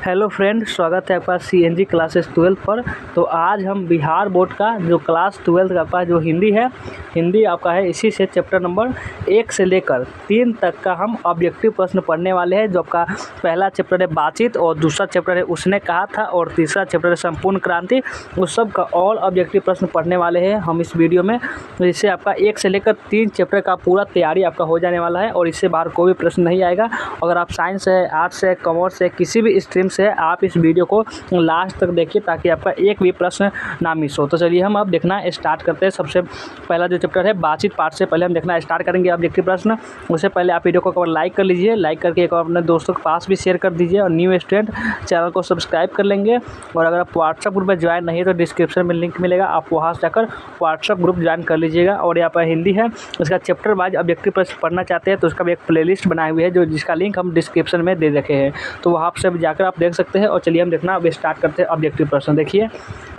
Hello friend, स्वागत है आपका सीएनजी क्लासेस 12 पर। तो आज हम बिहार बोर्ड का जो क्लास 12 का आपका जो हिंदी है, हिंदी आपका है, इसी से चैप्टर नंबर 1 से लेकर 3 तक का हम ऑब्जेक्टिव प्रश्न पढ़ने वाले हैं। जो आपका पहला चैप्टर है बातचीत, और दूसरा चैप्टर है उसने कहा था, और तीसरा चैप्टर है संपूर्ण क्रांति। उस सब का ऑल ऑब्जेक्टिव प्रश्न पढ़ने वाले हैं हम इस वीडियो में। तो इससे आपका 1 से लेकर 3 चैप्टर का पूरा तैयारी आपका हो जाने वाला है, और इससे बाहर कोई भी प्रश्न नहीं आएगा। अगर आप साइंस है, आर्ट्स है, कॉमर्स है, किसी भी स्ट्रीम से आप इस वीडियो को लास्ट तक देखिए, ताकि आपका एक भी प्रश्न ना मिस हो। तो चलिए हम अब देखना स्टार्ट करते हैं। सबसे पहला जो चैप्टर है बातचीत पार्ट से पहले हम देखना स्टार्ट करेंगे ऑब्जेक्टिव प्रश्न। उससे पहले आप वीडियो को लाइक कर लीजिए, लाइक करके एक अपने दोस्तों के पास भी शेयर कर दीजिए, और न्यू स्टूडेंट चैनल को सब्सक्राइब कर लेंगे। और अगर आप व्हाट्सएप ग्रुप में ज्वाइन नहीं है तो डिस्क्रिप्शन में लिंक मिलेगा, आप वहाँ से जाकर व्हाट्सएप ग्रुप ज्वाइन कर लीजिएगा। और यहाँ पर हिंदी है, इसका चैप्टर वाइज ऑब्जेक्टिव प्रश्न पढ़ना चाहते हैं तो उसका भी एक प्लेलिस्ट बनाई हुई है, जो जिसका लिंक हम डिस्क्रिप्शन में दे रखे हैं, तो वहाँ से जाकर आप देख सकते हैं। और चलिए हम देखना अब स्टार्ट करते हैं ऑब्जेक्टिव प्रश्न। देखिए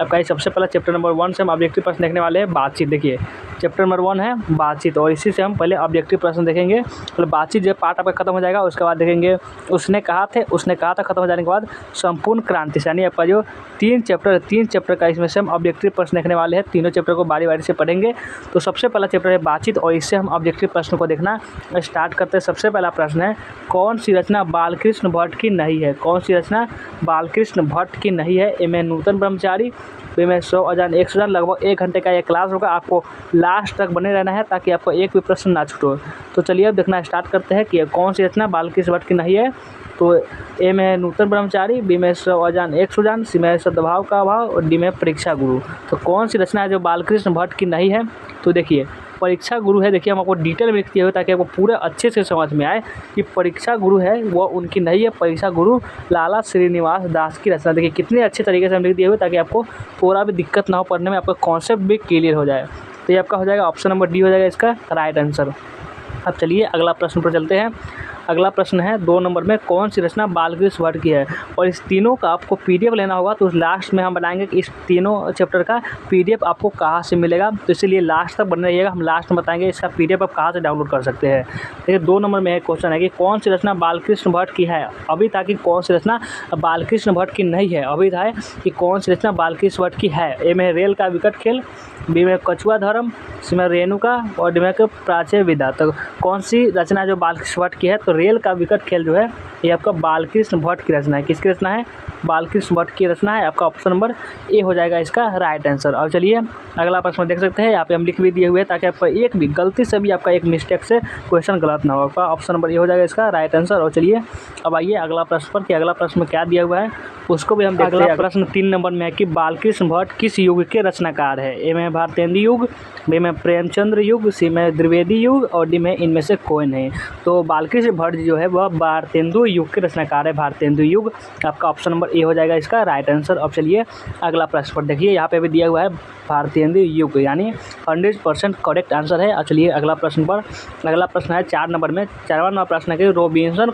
आपका सबसे पहला चैप्टर नंबर 1 से हम ऑब्जेक्टिव प्रश्न देखने वाले हैं बातचीत। देखिए चैप्टर नंबर 1 है बातचीत, और इसी से हम पहले ऑब्जेक्टिव प्रश्न देखेंगे। मतलब बातचीत जो पार्ट आपका खत्म हो जाएगा, उसके बाद देखेंगे उसने कहा था खत्म हो जाने के बाद संपूर्ण क्रांति से, यानी आपका जो 3 चैप्टर का इसमें से हम ऑब्जेक्टिव प्रश्न देखने वाले हैं। तीनों चैप्टर को बारी बारी से पढ़ेंगे। तो सबसे पहला चैप्टर है बातचीत, और इससे हम ऑब्जेक्टिव प्रश्न को देखना स्टार्ट करते हैं। सबसे पहला प्रश्न है, कौन सी रचना बालकृष्ण भट्ट की नहीं है? कौन सी रचना बालकृष्ण भट्ट की नहीं है? ए में नूतन ब्रह्मचारी, बी में 100 अजान 100 जान। लगभग 1 घंटे का ये क्लास होगा, आपको लास्ट तक बने रहना है ताकि आपको एक भी प्रश्न ना छूटो। तो चलिए अब देखना स्टार्ट करते हैं कि कौन सी रचना बालकृष्ण भट्ट की नहीं है। तो ए में है नूतन ब्रह्मचारी, बी में 100 अजान 100 जान, सी में सद्भाव का अभाव, और डी में परीक्षा गुरु। तो कौन सी रचना है जो बालकृष्ण भट्ट की नहीं है? तो देखिए परीक्षा गुरु है। देखिए हम आपको डिटेल में लिख दिए हुए ताकि आपको पूरे अच्छे से समझ में आए कि परीक्षा गुरु है वो उनकी नहीं है। परीक्षा गुरु लाला श्रीनिवास दास की रचना। देखिए कितने अच्छे तरीके से हम लिख दिए हुए ताकि आपको पूरा भी दिक्कत ना हो पढ़ने में, आपका कॉन्सेप्ट भी क्लियर हो जाए। तो ये आपका हो जाएगा ऑप्शन नंबर डी हो जाएगा इसका राइट आंसर। अब चलिए अगला प्रश्न पर चलते हैं। अगला प्रश्न है 2 नंबर में, कौन सी रचना बालकृष्ण भट्ट की है? और इस तीनों का आपको पीडीएफ लेना होगा, तो लास्ट में हम बनाएंगे कि इस तीनों चैप्टर का पीडीएफ आपको कहाँ से मिलेगा। तो इसीलिए लास्ट तक बने रहिएगा, हम लास्ट में बताएंगे इसका पीडीएफ आप कहाँ से डाउनलोड कर सकते हैं। देखिए 2 नंबर में एक क्वेश्चन है कि कौन सी रचना बालकृष्ण भट्ट की है? अभी था कि कौन सी रचना बालकृष्ण भट्ट की नहीं है, अभी था कि कौन सी रचना बालकृष्ण भट्ट की है। ए में रेल का विकट खेल, बी में कछुआ धर्म, सी में रेणुका, और डी में प्राच्य विधा। तो कौन सी रचना जो बालकृष्ण भट्ट की है? तो रेल का विकट खेल जो है ये आपका बालकृष्ण भट्ट की रचना है। किसकी रचना है? बालकृष्ण भट्ट की रचना है। आपका ऑप्शन नंबर ए हो जाएगा इसका राइट आंसर। और चलिए अगला प्रश्न देख सकते हैं, यहाँ पे हम लिख भी दिए हुए हैं ताकि आपका एक भी गलती से भी आपका एक मिस्टेक से क्वेश्चन गलत ना हो। आपका ऑप्शन नंबर ए हो जाएगा इसका राइट आंसर। और चलिए अब आइए अगला प्रश्न पर कि अगला प्रश्न में क्या दिया हुआ है उसको भी हम देखते हैं। अगला प्रश्न 3 नंबर में है कि बालकृष्ण भट्ट किस युग के रचनाकार है? ए में भारतेंदु युग, बी में प्रेमचंद्र युग, सी में द्विवेदी युग, और डी में इनमें से कोई नहीं। तो बालकृष्ण भट्ट जो है वह भारतेंदु युग के रचनाकार है, भारतेंदु युग। आपका ऑप्शन नंबर ए हो जाएगा इसका राइट आंसर। अब चलिए अगला प्रश्न पर देखिए, यहाँ पे भी दिया हुआ है भारतेंदु युग, यानी 100% करेक्ट आंसर है। अब चलिए अगला प्रश्न पर। अगला प्रश्न है 4 नंबर में, 4वां नंबर प्रश्न है कि रोबिन्सन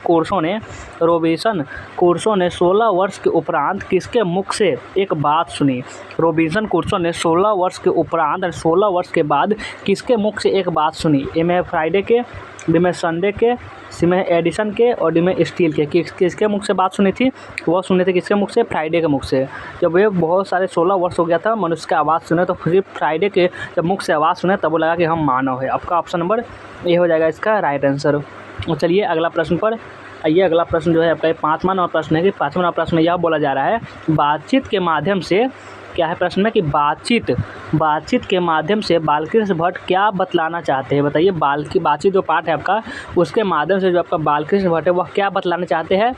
क्रूसो ने 16 वर्ष के उपरांत किसके मुख से एक बात सुनी? रोबिन्सन क्रूसो ने 16 वर्ष के उपरांत 16 वर्ष के बाद किसके मुख से एक बात सुनी? ए में फ्राइडे के, बी में संडे के, सी में एडिसन के, और डी में स्टील के। किसके मुख से बात सुनी थी? वह सुनी थी किसके मुख से? फ्राइडे के मुख से। जब वे बहुत सारे 16 वर्ष हो गया था मनुष्य की आवाज़ सुने, तो फिर फ्राइडे के जब मुख से आवाज़ सुने तब वो लगा कि हम मानव है। आपका ऑप्शन नंबर ए हो जाएगा इसका राइट आंसर। और चलिए अगला प्रश्न पर आइए। अगला प्रश्न जो है आपका 5वां नंबर प्रश्न है कि 5वां नंबर प्रश्न में यह बोला जा रहा है बातचीत के माध्यम से, क्या है प्रश्न में कि बातचीत के माध्यम से बालकृष्ण भट्ट क्या बतलाना चाहते हैं? बताइए बातचीत जो पार्ट है आपका, उसके माध्यम से जो आपका बालकृष्ण भट्ट है वह क्या बतलाना चाहते हैं?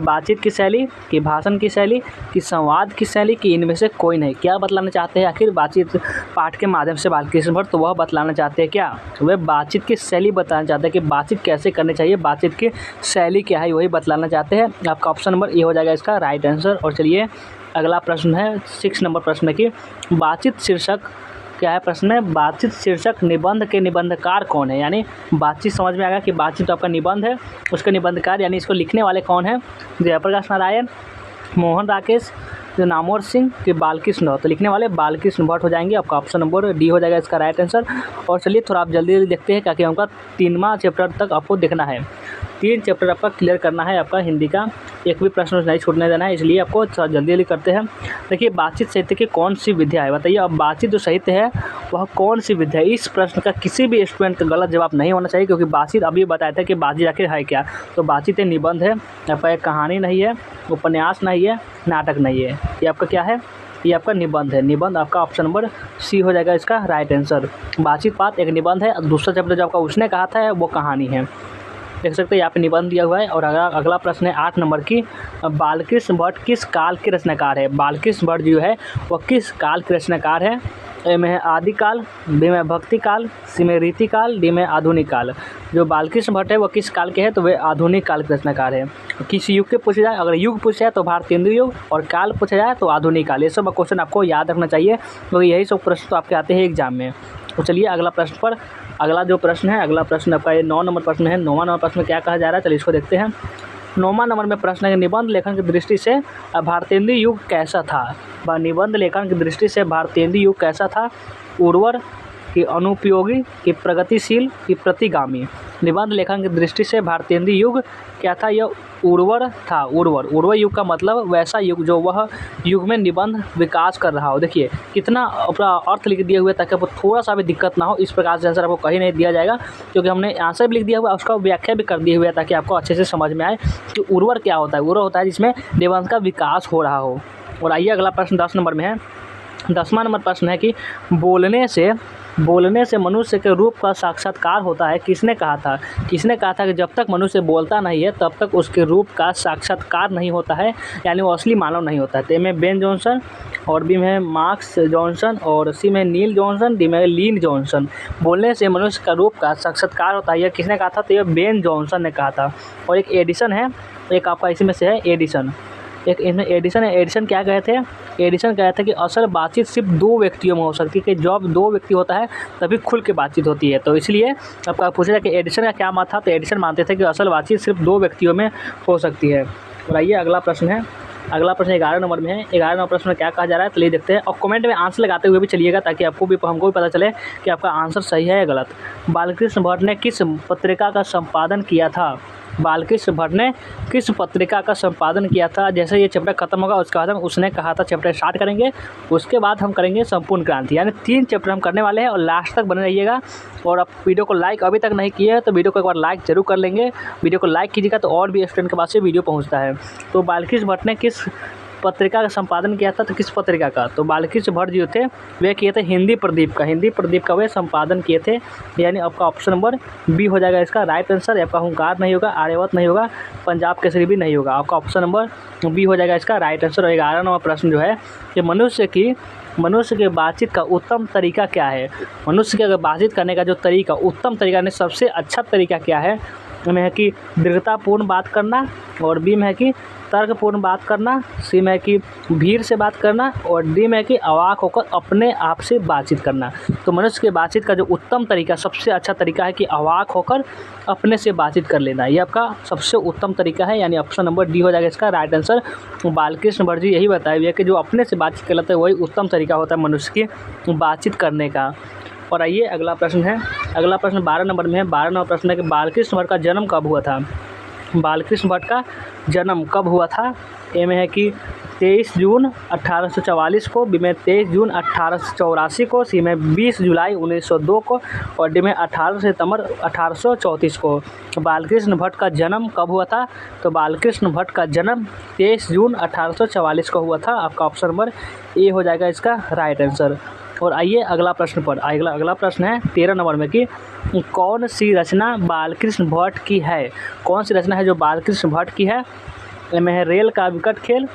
बातचीत की शैली, कि भाषण की शैली, कि संवाद की शैली, कि इनमें से कोई नहीं। क्या बतलाना चाहते हैं आखिर बातचीत पाठ के माध्यम से बालकृष्ण भट्ट? तो वह बतलाना चाहते हैं क्या? वह बातचीत की शैली बताना चाहते हैं कि बातचीत कैसे करनी चाहिए, बातचीत की शैली क्या है, वही बतलाना चाहते हैं। आपका ऑप्शन नंबर ए हो जाएगा इसका राइट आंसर। और चलिए अगला प्रश्न है 6 नंबर प्रश्न की बातचीत शीर्षक, क्या है प्रश्न में? बातचीत शीर्षक निबंध के निबंधकार कौन है? यानी बातचीत समझ में आएगा कि बातचीत तो आपका निबंध है, उसके निबंधकार यानी इसको लिखने वाले कौन है? जयप्रकाश नारायण, मोहन राकेश, नामवर सिंह, कि बालकृष्ण भट्ट। तो लिखने वाले बालकृष्ण भट्ट हो जाएंगे। आपका ऑप्शन नंबर डी हो जाएगा इसका राइट आंसर। और चलिए थोड़ा आप जल्दी देखते हैं क्योंकि हमका 3वां चैप्टर तक आपको देखना है। 3 चैप्टर आपका क्लियर करना है आपका हिंदी का, एक भी प्रश्न नहीं छूटने देना है, इसलिए आपको जल्दी जल्दी करते हैं। देखिए बातचीत साहित्य की कौन सी विधा है, बताइए। अब बातचीत जो साहित्य है वह कौन सी विधा है, इस प्रश्न का किसी भी स्टूडेंट का गलत जवाब नहीं होना चाहिए, क्योंकि बातचीत अभी बताया था कि बातचीत आखिर है क्या। तो बातचीत निबंध है आपका, एक कहानी नहीं है, उपन्यास नहीं है, नाटक नहीं है, ये आपका क्या है, ये आपका निबंध है। निबंध आपका ऑप्शन नंबर सी हो जाएगा इसका राइट आंसर। बातचीत पाठ एक निबंध है, दूसरा चैप्टर जो आपका उसने कहा था वो कहानी है। देख सकते हैं यहाँ पे निबंध दिया हुआ है। और अगला प्रश्न है 8 नंबर की, बालकृष्ण भट्ट किस काल के रचनाकार है। बालकृष्ण भट्ट जो है वह किस काल के रचनाकार है। ए में है आदिकाल, बी में भक्ति काल, सी में रीतिकाल, डी में आधुनिक काल। जो बालकृष्ण भट्ट है वह किस काल के हैं, तो वे आधुनिक काल के रचनाकार है। किस युग के पूछा जाए, अगर युग पूछा जाए तो भारतीय युग, और काल पूछा जाए तो आधुनिक काल। ये सब क्वेश्चन आपको याद रखना चाहिए, तो यही सब प्रश्न तो आपके आते हैं एग्जाम में। तो चलिए अगला प्रश्न पर, अगला जो प्रश्न है, अगला प्रश्न आपका ये 9 नंबर प्रश्न है। 9वां नंबर प्रश्न में क्या कहा जा रहा है, चलिए इसको देखते हैं। 9वां नंबर में प्रश्न है निबंध लेखन की दृष्टि से भारतेंदु युग कैसा था। निबंध लेखन की दृष्टि से भारतेंदु युग कैसा था, उर्वर कि अनुपयोगी कि प्रगतिशील कि प्रतिगामी। निबंध लेखन की दृष्टि से भारतेंदु युग क्या था, यह उर्वर था। उर्वर युग का मतलब वैसा युग जो वह युग में निबंध विकास कर रहा हो। देखिए कितना अपना अर्थ लिख दिए हुए ताकि आपको थोड़ा सा भी दिक्कत ना हो। इस प्रकार से आंसर आपको कहीं नहीं दिया जाएगा, क्योंकि हमने आंसर भी लिख दिया हुआ है, उसका व्याख्या भी कर दिए हुए है ताकि आपको अच्छे से समझ में आए कि उर्वर क्या होता है। उर्वर होता है जिसमें निबंध का विकास हो रहा हो। और आइए अगला प्रश्न 10 नंबर में है। 10वां नंबर प्रश्न है कि बोलने से मनुष्य के रूप का साक्षात्कार होता है। किसने कहा था, किसने कहा था कि जब तक मनुष्य बोलता नहीं है तब तक उसके रूप का साक्षात्कार नहीं होता है, यानी वो असली मानव नहीं होता है। तो ए में बेन जॉनसन, और बी में मार्क्स जॉनसन, और सी में नील जॉनसन, डी में लीन जॉनसन। बोलने से मनुष्य का रूप का साक्षात्कार होता है, यह किसने कहा था, तो यह बेन जॉनसन ने कहा था। और एक एडिसन है, एक आपका इसी में से है एडिसन, एक इसमें एडिसन है। एडिसन क्या कहे थे, एडिसन कहे थे कि असल बातचीत सिर्फ 2 व्यक्तियों में हो सकती है, कि जब 2 व्यक्ति होता है तभी खुल के बातचीत होती है। तो इसलिए आपका पूछा जाए कि एडिसन का क्या मत था, तो एडिसन मानते थे कि असल बातचीत सिर्फ 2 व्यक्तियों में हो सकती है। और आइए अगला प्रश्न है, अगला प्रश्न 11 नंबर में है। 11 नंबर प्रश्न में क्या कहा जा रहा है, चलिए देखते हैं। और कमेंट में आंसर लगाते हुए भी चलिएगा, ताकि आपको भी हमको भी पता चले कि आपका आंसर सही है या गलत। बालकृष्ण भट्ट ने किस पत्रिका का संपादन किया था। बालकृष्ण भट्ट ने किस पत्रिका का संपादन किया था। जैसे ये चैप्टर खत्म होगा उसके बाद हम उसने कहा था चैप्टर स्टार्ट करेंगे, उसके बाद हम करेंगे संपूर्ण क्रांति, यानी 3 चैप्टर हम करने वाले हैं। और लास्ट तक बने रहिएगा। और आप वीडियो को लाइक अभी तक नहीं किए हैं तो वीडियो को एक बार लाइक जरूर कर लेंगे। वीडियो को लाइक कीजिएगा तो और भी स्टूडेंट के पास से वीडियो पहुँचता है। तो बालकृष्ण भट्ट ने किस पत्रिका का संपादन किया था, तो किस पत्रिका का, तो बालकृष्ण भट्ट जो थे वे किए थे हिंदी प्रदीप का वे संपादन किए थे। यानी आपका ऑप्शन नंबर बी हो जाएगा इसका राइट आंसर। आपका हुंकार नहीं होगा, आर्यवत नहीं होगा, पंजाब केसरी भी नहीं होगा, आपका ऑप्शन नंबर बी हो जाएगा इसका राइट आंसर। और 11 नंबर प्रश्न जो है कि मनुष्य के बातचीत का उत्तम तरीका क्या है। मनुष्य के अगर बातचीत करने का जो तरीका, उत्तम तरीका यानी सबसे अच्छा तरीका क्या है, में है कि दृढ़तापूर्ण बात करना, और बी में है कि तर्कपूर्ण बात करना, सी में है कि भीड़ से बात करना, और डी में है कि अवाक होकर अपने आप से बातचीत करना। तो मनुष्य के बातचीत का जो उत्तम तरीका, सबसे अच्छा तरीका है कि अवाक होकर अपने से बातचीत कर लेना। ये आपका सबसे उत्तम तरीका है, यानी ऑप्शन नंबर डी हो जाएगा इसका राइट आंसर। बालकृष्ण भट्ट जी यही बताया हुआ है कि जो अपने से बातचीत कर लेते हैं वही उत्तम तरीका होता है मनुष्य की बातचीत करने का। और आइए अगला प्रश्न है, अगला प्रश्न 12 नंबर में है। 12 नंबर प्रश्न है कि बालकृष्ण भट्ट का जन्म कब हुआ था। बालकृष्ण भट्ट का जन्म कब हुआ था। ए में है कि 23 जून 1844 को, बी में 23 जून 1884 को, सी में 20 जुलाई 1902 को, और डी में 18 सितंबर 1834 को। बालकृष्ण भट्ट का जन्म कब हुआ था, तो बालकृष्ण भट्ट का जन्म 23 जून 1844 को हुआ था। आपका ऑप्शन नंबर ए हो जाएगा इसका राइट आंसर। और आइए अगला प्रश्न पर, अगला प्रश्न है 13 नंबर में कि कौन सी रचना बालकृष्ण भट्ट की है। कौन सी रचना है जो बालकृष्ण भट्ट की है। इनमें है रेल का विकट खेल,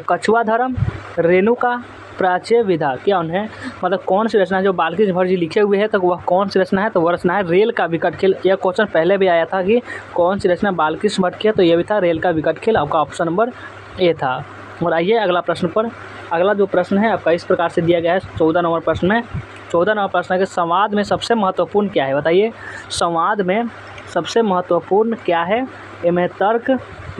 कछुआ धर्म, रेणुका, प्राच्य विधा। क्या उन्हें मतलब कौन सी रचना है जो बालकृष्ण भट्ट जी लिखे हुए हैं, तो वह कौन सी रचना है, तो वह रचना है रेल का विकट खेल। यह क्वेश्चन पहले भी आया था कि कौन सी रचना बालकृष्ण भट्ट की है, तो यह भी था रेल का विकट खेल। आपका ऑप्शन नंबर ए था। और आइए अगला प्रश्न पर, अगला जो प्रश्न है आपका इस प्रकार से दिया गया है 14 नंबर प्रश्न में। 14 नंबर प्रश्न है कि संवाद में सबसे महत्वपूर्ण क्या है, बताइए। संवाद में सबसे महत्वपूर्ण क्या है। ए में तर्क,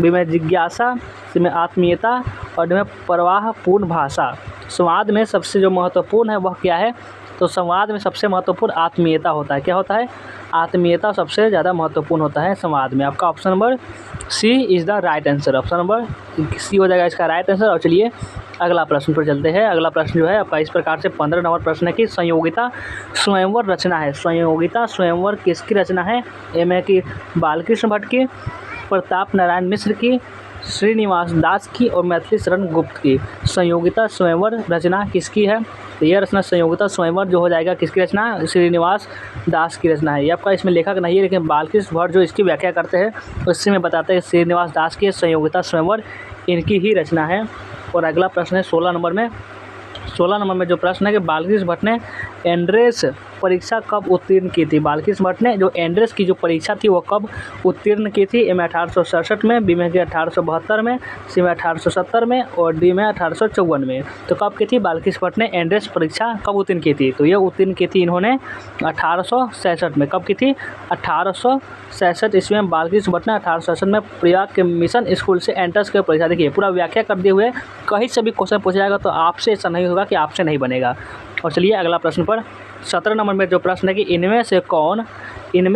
बी में जिज्ञासा, सी में आत्मीयता, और डी में प्रवाहपूर्ण भाषा। संवाद में सबसे जो महत्वपूर्ण है वह क्या है, तो संवाद में सबसे महत्वपूर्ण आत्मीयता होता है। क्या होता है, आत्मीयता सबसे ज़्यादा महत्वपूर्ण होता है संवाद में। आपका option number C is the right answer. Option number C हो जाएगा इसका राइट आंसर। और चलिए अगला प्रश्न पर चलते हैं। अगला प्रश्न जो है आपका इस प्रकार से 15 नंबर प्रश्न है कि संयोगिता स्वयंवर रचना है। संयोगिता स्वयंवर किसकी रचना है? एम है कि बालकृष्ण भट्ट की, प्रताप नारायण मिश्र की, श्रीनिवास दास की और मैथिली शरण गुप्त की। संयोगिता स्वयंवर रचना किसकी है? तो यह रचना संयोगिता स्वयंवर जो हो जाएगा किसकी रचना? श्रीनिवास दास की रचना है। ये आपका इसमें लेखक नहीं है, लेकिन बालकृष्ण भट्ट जो इसकी व्याख्या करते हैं उससे में बताते हैं श्रीनिवास दास की संयोगिता स्वयंवर इनकी ही रचना है। और अगला प्रश्न है 16 नंबर में। 16 नंबर में जो प्रश्न है कि बालकृष्ण भट्ट ने एंट्रेंस परीक्षा कब उत्तीर्ण की थी? बालकृष्ण भट्ट ने जो एंट्रेंस की जो परीक्षा थी वो कब उत्तीर्ण की थी? ए में 1867 में, बी में 1872 में, सी में 1870 में और डी में 1854 में। तो कब की थी बालकृष्ण भट्ट ने एंट्रेंस परीक्षा कब उत्तीर्ण की थी? तो ये उत्तीर्ण की थी इन्होंने 1866 में। कब की थी? 1866 ईस्वी में बालकृष्ण भट्ट ने 1867 में प्रयाग के मिशन स्कूल से एंट्रेंस की परीक्षा। देखिए पूरा व्याख्या कर दिए हुए कहीं से भी क्वेश्चन पूछा जाएगा तो आपसे ऐसा नहीं होगा कि आपसे नहीं बनेगा। और चलिए अगला प्रश्न पर 17 नंबर में जो प्रश्न है कि इनमें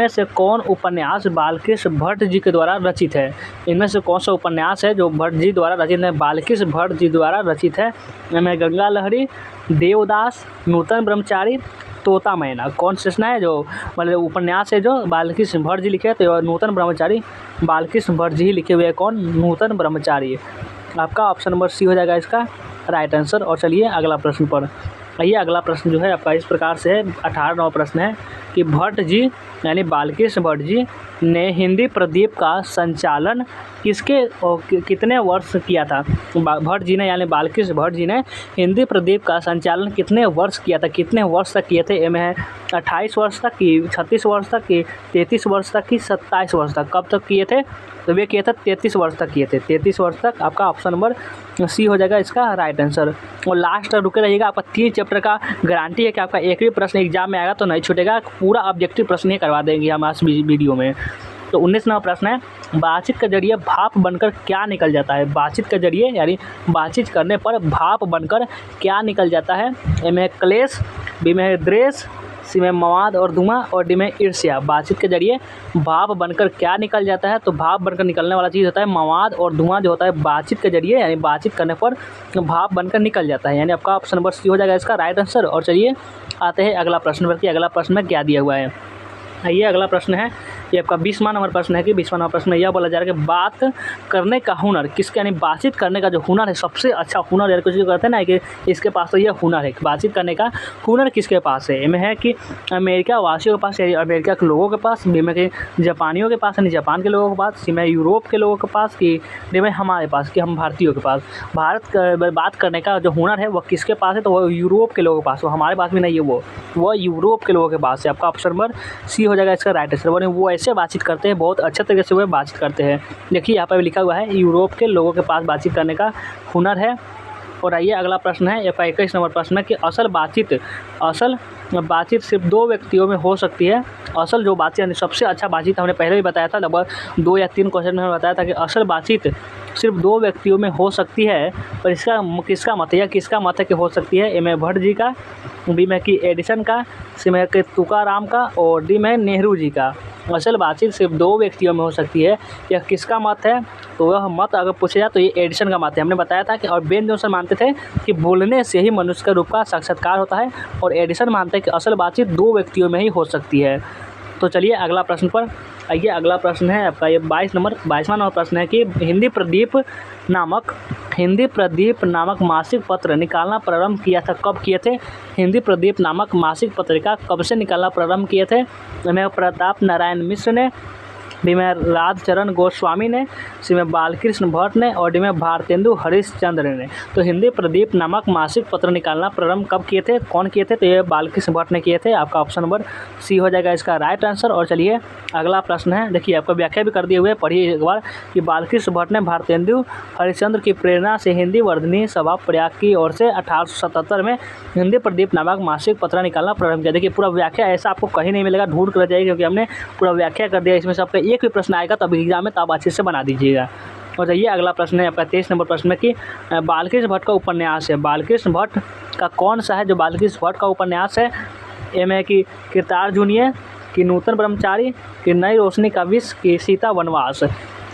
से कौन उपन्यास बालकृष्ण भट्ट जी के द्वारा रचित है? इनमें से कौन सा उपन्यास है जो भट्ट जी द्वारा रचित है, बालकृष्ण भट्ट जी द्वारा रचित है? इनमें गंगा लहरी, देवदास, नूतन ब्रह्मचारी, तोता मैना। कौन सी रचना है जो मतलब उपन्यास है जो बालकृष्ण भट्ट जी लिखे हैं? तो नूतन ब्रह्मचारी बालकृष्ण भट्ट जी ही लिखे हुए हैं। कौन? नूतन ब्रह्मचारी। आपका ऑप्शन नंबर सी हो जाएगा इसका राइट आंसर। और चलिए अगला प्रश्न पर आइए। अगला प्रश्न जो है आपका इस प्रकार से है, 18 नंबर प्रश्न है कि भट्ट जी यानी बालकृष्ण भट्ट जी ने हिंदी प्रदीप का संचालन कितने वर्ष किया था? भट्ट जी ने यानी बालकृष्ण भट्ट जी ने हिंदी प्रदीप का संचालन कितने वर्ष किया था? कितने वर्ष तक किए थे? एम है 28 वर्ष तक कि 36 वर्ष तक कि 33 वर्ष तक कि 27 वर्ष तक? कब तक किए थे? तो वे किए थे 33 वर्ष तक किए थे। 33 वर्ष तक आपका ऑप्शन नंबर सी हो जाएगा इसका राइट आंसर। और लास्ट तक रुके रहिएगा। आपका 30 चैप्टर का गारंटी है कि आपका एक भी प्रश्न एग्जाम में आएगा तो नहीं छूटेगा। पूरा ऑब्जेक्टिव प्रश्न ही करवा देंगे हम आज वीडियो में। तो 19 नंबर प्रश्न है बातचीत के जरिए भाप बनकर क्या निकल जाता है? बातचीत के जरिए यानी बातचीत करने पर भाप बनकर क्या निकल जाता है? ए में क्लेश, बी में द्वेष, सी में मवाद और धुआं और डी में ईर्ष्या। बातचीत के जरिए भाप बनकर क्या निकल जाता है? तो भाप बनकर निकलने वाला चीज़ होता है मवाद और धुआं जो होता है बातचीत के जरिए यानी बातचीत करने पर भाप बनकर निकल जाता है। यानी आपका ऑप्शन नंबर सी हो जाएगा इसका राइट आंसर। और चलिए आते हैं अगला प्रश्न पर कि अगला प्रश्न में क्या दिया हुआ है। ये अगला प्रश्न है, ये आपका 20वां नंबर प्रश्न है कि 20वां नंबर प्रश्न में यह बोला जा रहा है कि बात करने का हुनर किसके यानी बातचीत करने का जो हुनर है सबसे अच्छा हुनर है। कुछ कहते हैं ना कि इसके पास तो यह हुनर है, बातचीत करने का हुनर किसके पास है? इनमें है कि अमेरिका वासियों के पास, अमेरिका के लोगों के पास, बी में कि जापानियों के पास यानी जापान के लोगों के पास, सी में यूरोप के लोगों के पास, कि डी में हमारे पास कि हम भारतीयों के पास। बात करने का जो हुनर है वह किसके पास है? तो वह यूरोप के लोगों के पास। वो हमारे पास भी नहीं है, वो यूरोप के लोगों के पास है। आपका ऑप्शन नंबर सी हो जाएगा इसका राइट आंसर। वो ऐसे बातचीत करते हैं, बहुत अच्छे तरीके से वो बातचीत करते हैं। देखिए यहाँ पर लिखा हुआ है यूरोप के लोगों के पास बातचीत करने का हुनर है। और आइए अगला प्रश्न है 21 नंबर प्रश्न है कि असल बातचीत सिर्फ 2 व्यक्तियों में हो सकती है। असल जो बातचीत यानी सबसे अच्छा बातचीत हमने पहले भी बताया था, लगभग 2 या 3 क्वेश्चन में बताया था कि असल बातचीत सिर्फ 2 व्यक्तियों में हो सकती है। पर इसका किसका मत है या किसका मत है कि हो सकती है? ए में भट्ट जी का, बी में कि एडिसन का, सी में कि तुकाराम का और डी में नेहरू जी का। असल बातचीत सिर्फ 2 व्यक्तियों में हो सकती है, यह किसका मत है? तो वह मत अगर पूछा जाए तो ये एडिसन का मत है। हमने बताया था कि और बेन जॉनसन मानते थे कि बोलने से ही मनुष्य का रूप का साक्षात्कार होता है और एडिसन मानते हैं कि असल बातचीत 2 व्यक्तियों में ही हो सकती है। तो चलिए अगला प्रश्न पर आइए। अगला प्रश्न है आपका ये 22वां नंबर प्रश्न है कि हिंदी प्रदीप नामक मासिक पत्र निकालना प्रारंभ किया था, कब किए थे? हिंदी प्रदीप नामक मासिक पत्रिका कब से निकालना प्रारंभ किए थे? में प्रताप नारायण मिश्र ने, बी में राजचरण गोस्वामी ने, सी में बालकृष्ण भट्ट ने और डी में भारतेंदु हरिश्चंद्र ने। तो हिंदी प्रदीप नामक मासिक पत्र निकालना प्रारंभ कब किए थे? कौन किए थे? तो ये बालकृष्ण भट्ट ने किए थे। आपका ऑप्शन नंबर सी हो जाएगा इसका राइट आंसर। और चलिए अगला प्रश्न है, देखिए आपको व्याख्या भी कर दिए हुए, पढ़िए एक बार कि बालकृष्ण भट्ट ने भारतेंदु हरिश्चंद्र की प्रेरणा से हिंदी वर्धनी सभा प्रयाग की ओर से 1877 में हिंदी प्रदीप नामक मासिक पत्र निकालना प्रारंभ किया। देखिए पूरा व्याख्या ऐसा आपको कहीं नहीं मिलेगा, ढूंढ कर जाएगी, क्योंकि हमने पूरा व्याख्या कर दिया। इसमें से आपका एक भी प्रश्न आएगा तो अभी एग्जाम में तो आप अच्छे से बना दीजिएगा। और चलिए अगला प्रश्न है आपका 23 नंबर प्रश्न में कि बालकृष्ण भट्ट का उपन्यास है, बालकृष्ण भट्ट का कौन सा है जो बालकृष्ण भट्ट का उपन्यास है? ए में कि कृतार्जुनीय, कि नूतन ब्रह्मचारी, कि नई रोशनी का विष, कि सीता वनवास।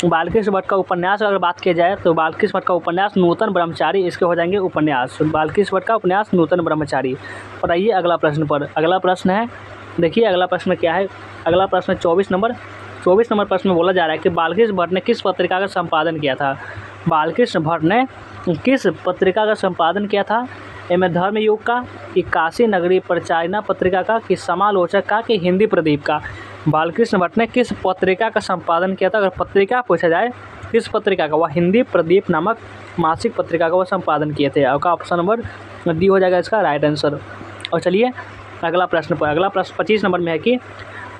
बालकृष्ण भट्ट का उपन्यास अगर बात किया जाए तो बालकृष्ण भट्ट का उपन्यास नूतन ब्रह्मचारी इसके हो जाएंगे उपन्यास। बालकृष्ण भट्ट का उपन्यास नूतन ब्रह्मचारी। और आइए अगला प्रश्न पर। अगला प्रश्न है, देखिए अगला प्रश्न क्या है। अगला प्रश्न 24 नंबर प्रश्न में बोला जा रहा है कि बालकृष्ण भट्ट ने किस पत्रिका का संपादन किया था। बालकृष्ण भट्ट ने किस पत्रिका का संपादन किया था। एम धर्मयुग का, कि काशी नगरी प्रचारिणा पत्रिका का, कि समालोचक का, कि हिंदी प्रदीप का। बालकृष्ण भट्ट ने किस पत्रिका का संपादन किया था। अगर पत्रिका पूछा जाए किस पत्रिका का, वह हिंदी प्रदीप नामक मासिक पत्रिका का वह संपादन किए थे। आपका ऑप्शन नंबर डी हो जाएगा इसका राइट आंसर। और चलिए अगला प्रश्न पर। अगला प्रश्न 25 नंबर में है कि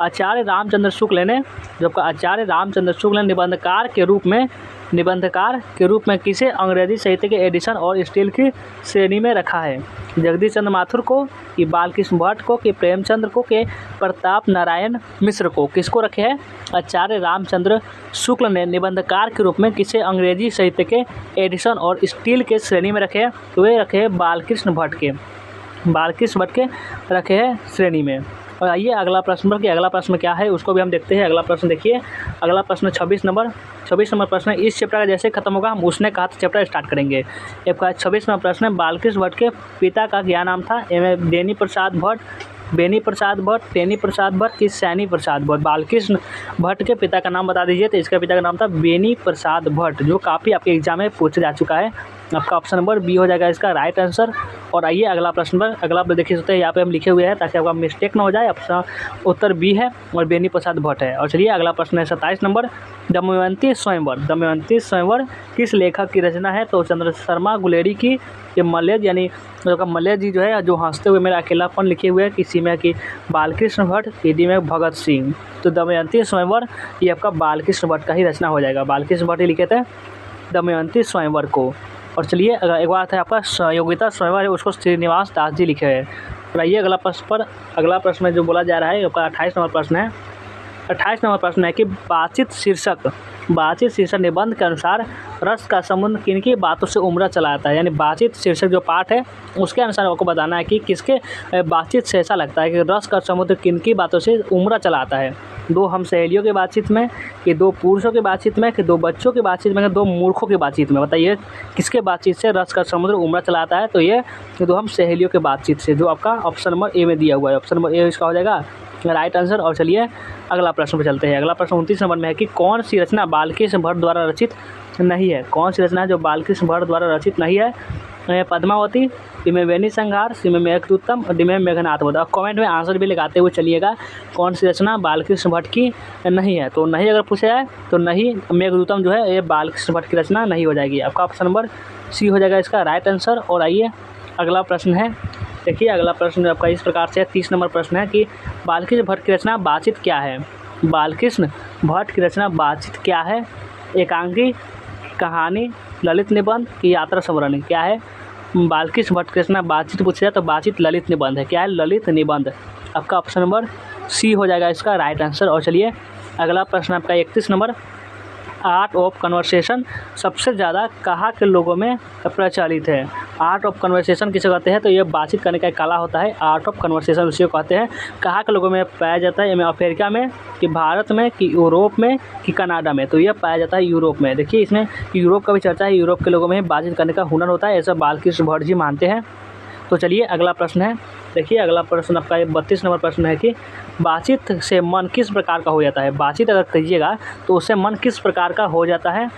आचार्य रामचंद्र शुक्ल ने, जो आपका आचार्य रामचंद्र शुक्ल ने निबंधकार के रूप में किसे अंग्रेजी साहित्य के एडिशन और स्टील की श्रेणी में रखा है। जगदीश चंद्र माथुर को, कि बालकृष्ण भट्ट को, कि प्रेमचंद्र को, कि प्रताप नारायण मिश्र को। किसको रखे हैं? आचार्य रामचंद्र शुक्ल ने निबंधकार के रूप में किसे अंग्रेजी साहित्य के एडिशन और स्टील के श्रेणी में रखे हैं। तो वे रखे हैं बालकृष्ण भट्ट के रखे हैं श्रेणी में। और आइए अगला प्रश्न पर कि अगला प्रश्न क्या है उसको भी हम देखते हैं। अगला प्रश्न देखिए, अगला प्रश्न 26 नंबर प्रश्न है, इस चैप्टर का जैसे खत्म होगा हम उसने कहा तो चैप्टर स्टार्ट करेंगे। आपका 26 नंबर प्रश्न है, बालकृष्ण भट्ट के पिता का क्या नाम था। बेनी प्रसाद भट्ट, टेनी प्रसाद भट्ट, कि सैनी प्रसाद भट्ट। बालकृष्ण भट्ट के पिता का नाम बता दीजिए। तो इसका पिता का नाम था बेनी प्रसाद भट्ट, जो काफ़ी आपके एग्जाम में पूछा जा चुका है। आपका ऑप्शन नंबर बी हो जाएगा इसका राइट आंसर। और आइए अगला प्रश्न पर। अगला देखिए सकते हैं यहाँ पे हम लिखे हुए हैं ताकि आपका मिस्टेक ना हो जाए। आपका उत्तर बी है और बेनी प्रसाद भट्ट है। और चलिए अगला प्रश्न है 27 नंबर, दमयंती स्वयंवर किस लेखक की रचना है। तो चंद्र शर्मा गुलेरी की, ये मल्लेज यानी मल्लेज जी जो है जो हंसते हुए मेरा अकेलापन लिखे हुए हैं, किसी में कि बालकृष्ण भट्ट, हिंदी में भगत सिंह। तो दमयंती स्वयंवर ये आपका बालकृष्ण भट्ट का ही रचना हो जाएगा। बालकृष्ण भट्ट ही लिखे थे दमयंती स्वयंवर को। और चलिए एक बात है आपका योगिता स्वयंवर है उसको श्रीनिवास दास जी लिखे हैं। और आइए अगला प्रश्न पर। अगला प्रश्न में जो बोला जा रहा है आपका 28 नंबर प्रश्न है। 28 नंबर प्रश्न है कि बातचीत शीर्षक निबंध के अनुसार रस का समुद्र किनकी बातों से उमड़ा चला आता है। यानी बातचीत शीर्षक जो पाठ है उसके अनुसार आपको बताना है कि किसके बातचीत से ऐसा लगता है कि रस का समुद्र किनकी बातों से उमड़ा चला आता है। दो हम सहेलियों की बातचीत में, कि दो पुरुषों की बातचीत में, कि दो बच्चों की बातचीत में, कि दो मूर्खों की बातचीत में। बताइए किसके बातचीत से रस का समुद्र उमड़ा चला आता है। तो ये दो हम सहेलियों के बातचीत से, जो आपका ऑप्शन नंबर ए में दिया हुआ है। ऑप्शन नंबर ए इसका हो जाएगा राइट आंसर। और चलिए अगला प्रश्न पर चलते हैं। अगला प्रश्न 29 नंबर में है कि कौन सी रचना बालकृष्ण भट्ट द्वारा रचित नहीं है। कौन सी रचना है जो बालकृष्ण भट्ट द्वारा रचित नहीं है। पद्मावती, डी में वेणी संहार, सी में मेघदूतम और डी में मेघनाथवध। और कमेंट में आंसर भी लगाते हुए चलिएगा कौन सी रचना बालकृष्ण भट्ट की नहीं है। तो नहीं अगर पूछा जाए तो नहीं, मेघदूतम जो है ये बालकृष्ण भट्ट की रचना नहीं हो जाएगी। आपका ऑप्शन नंबर सी हो जाएगा इसका राइट आंसर। और आइए अगला प्रश्न है, देखिए अगला प्रश्न आपका इस प्रकार से 30 नंबर प्रश्न है कि बालकृष्ण भट्ट की रचना बातचीत क्या है। बालकृष्ण भट्ट की रचना बातचीत क्या है। एकांकी, कहानी, ललित निबंध, की यात्रा संवरण। क्या है बालकृष्ण भट्ट की रचना बातचीत पूछा जाए तो बातचीत ललित निबंध है। क्या है ललित निबंध। आपका ऑप्शन नंबर सी हो जाएगा इसका राइट आंसर। और चलिए अगला प्रश्न आपका 31 नंबर, आर्ट ऑफ कन्वर्सेशन सबसे ज़्यादा कहाँ के लोगों में प्रचलित है। आर्ट ऑफ कन्वर्सेशन किसे कहते हैं। तो ये बातचीत करने का एक कला होता है। आर्ट ऑफ कन्वर्सेशन उसे कहते हैं। कहाँ के लोगों में पाया जाता है। अफ्रीका में, कि भारत में, कि यूरोप में, कि कनाडा में। तो ये पाया जाता है यूरोप में। देखिए इसमें यूरोप का भी चर्चा है। यूरोप के लोगों में बातचीत करने का हुनर होता है, ऐसा बालकृष्ण भट्ट जी मानते हैं। तो चलिए अगला प्रश्न है, देखिए अगला प्रश्न आपका 32 नंबर प्रश्न है कि बातचीत से मन किस प्रकार का हो जाता है। बातचीत अगर कीजिएगा तो उससे मन किस प्रकार का हो जाता है।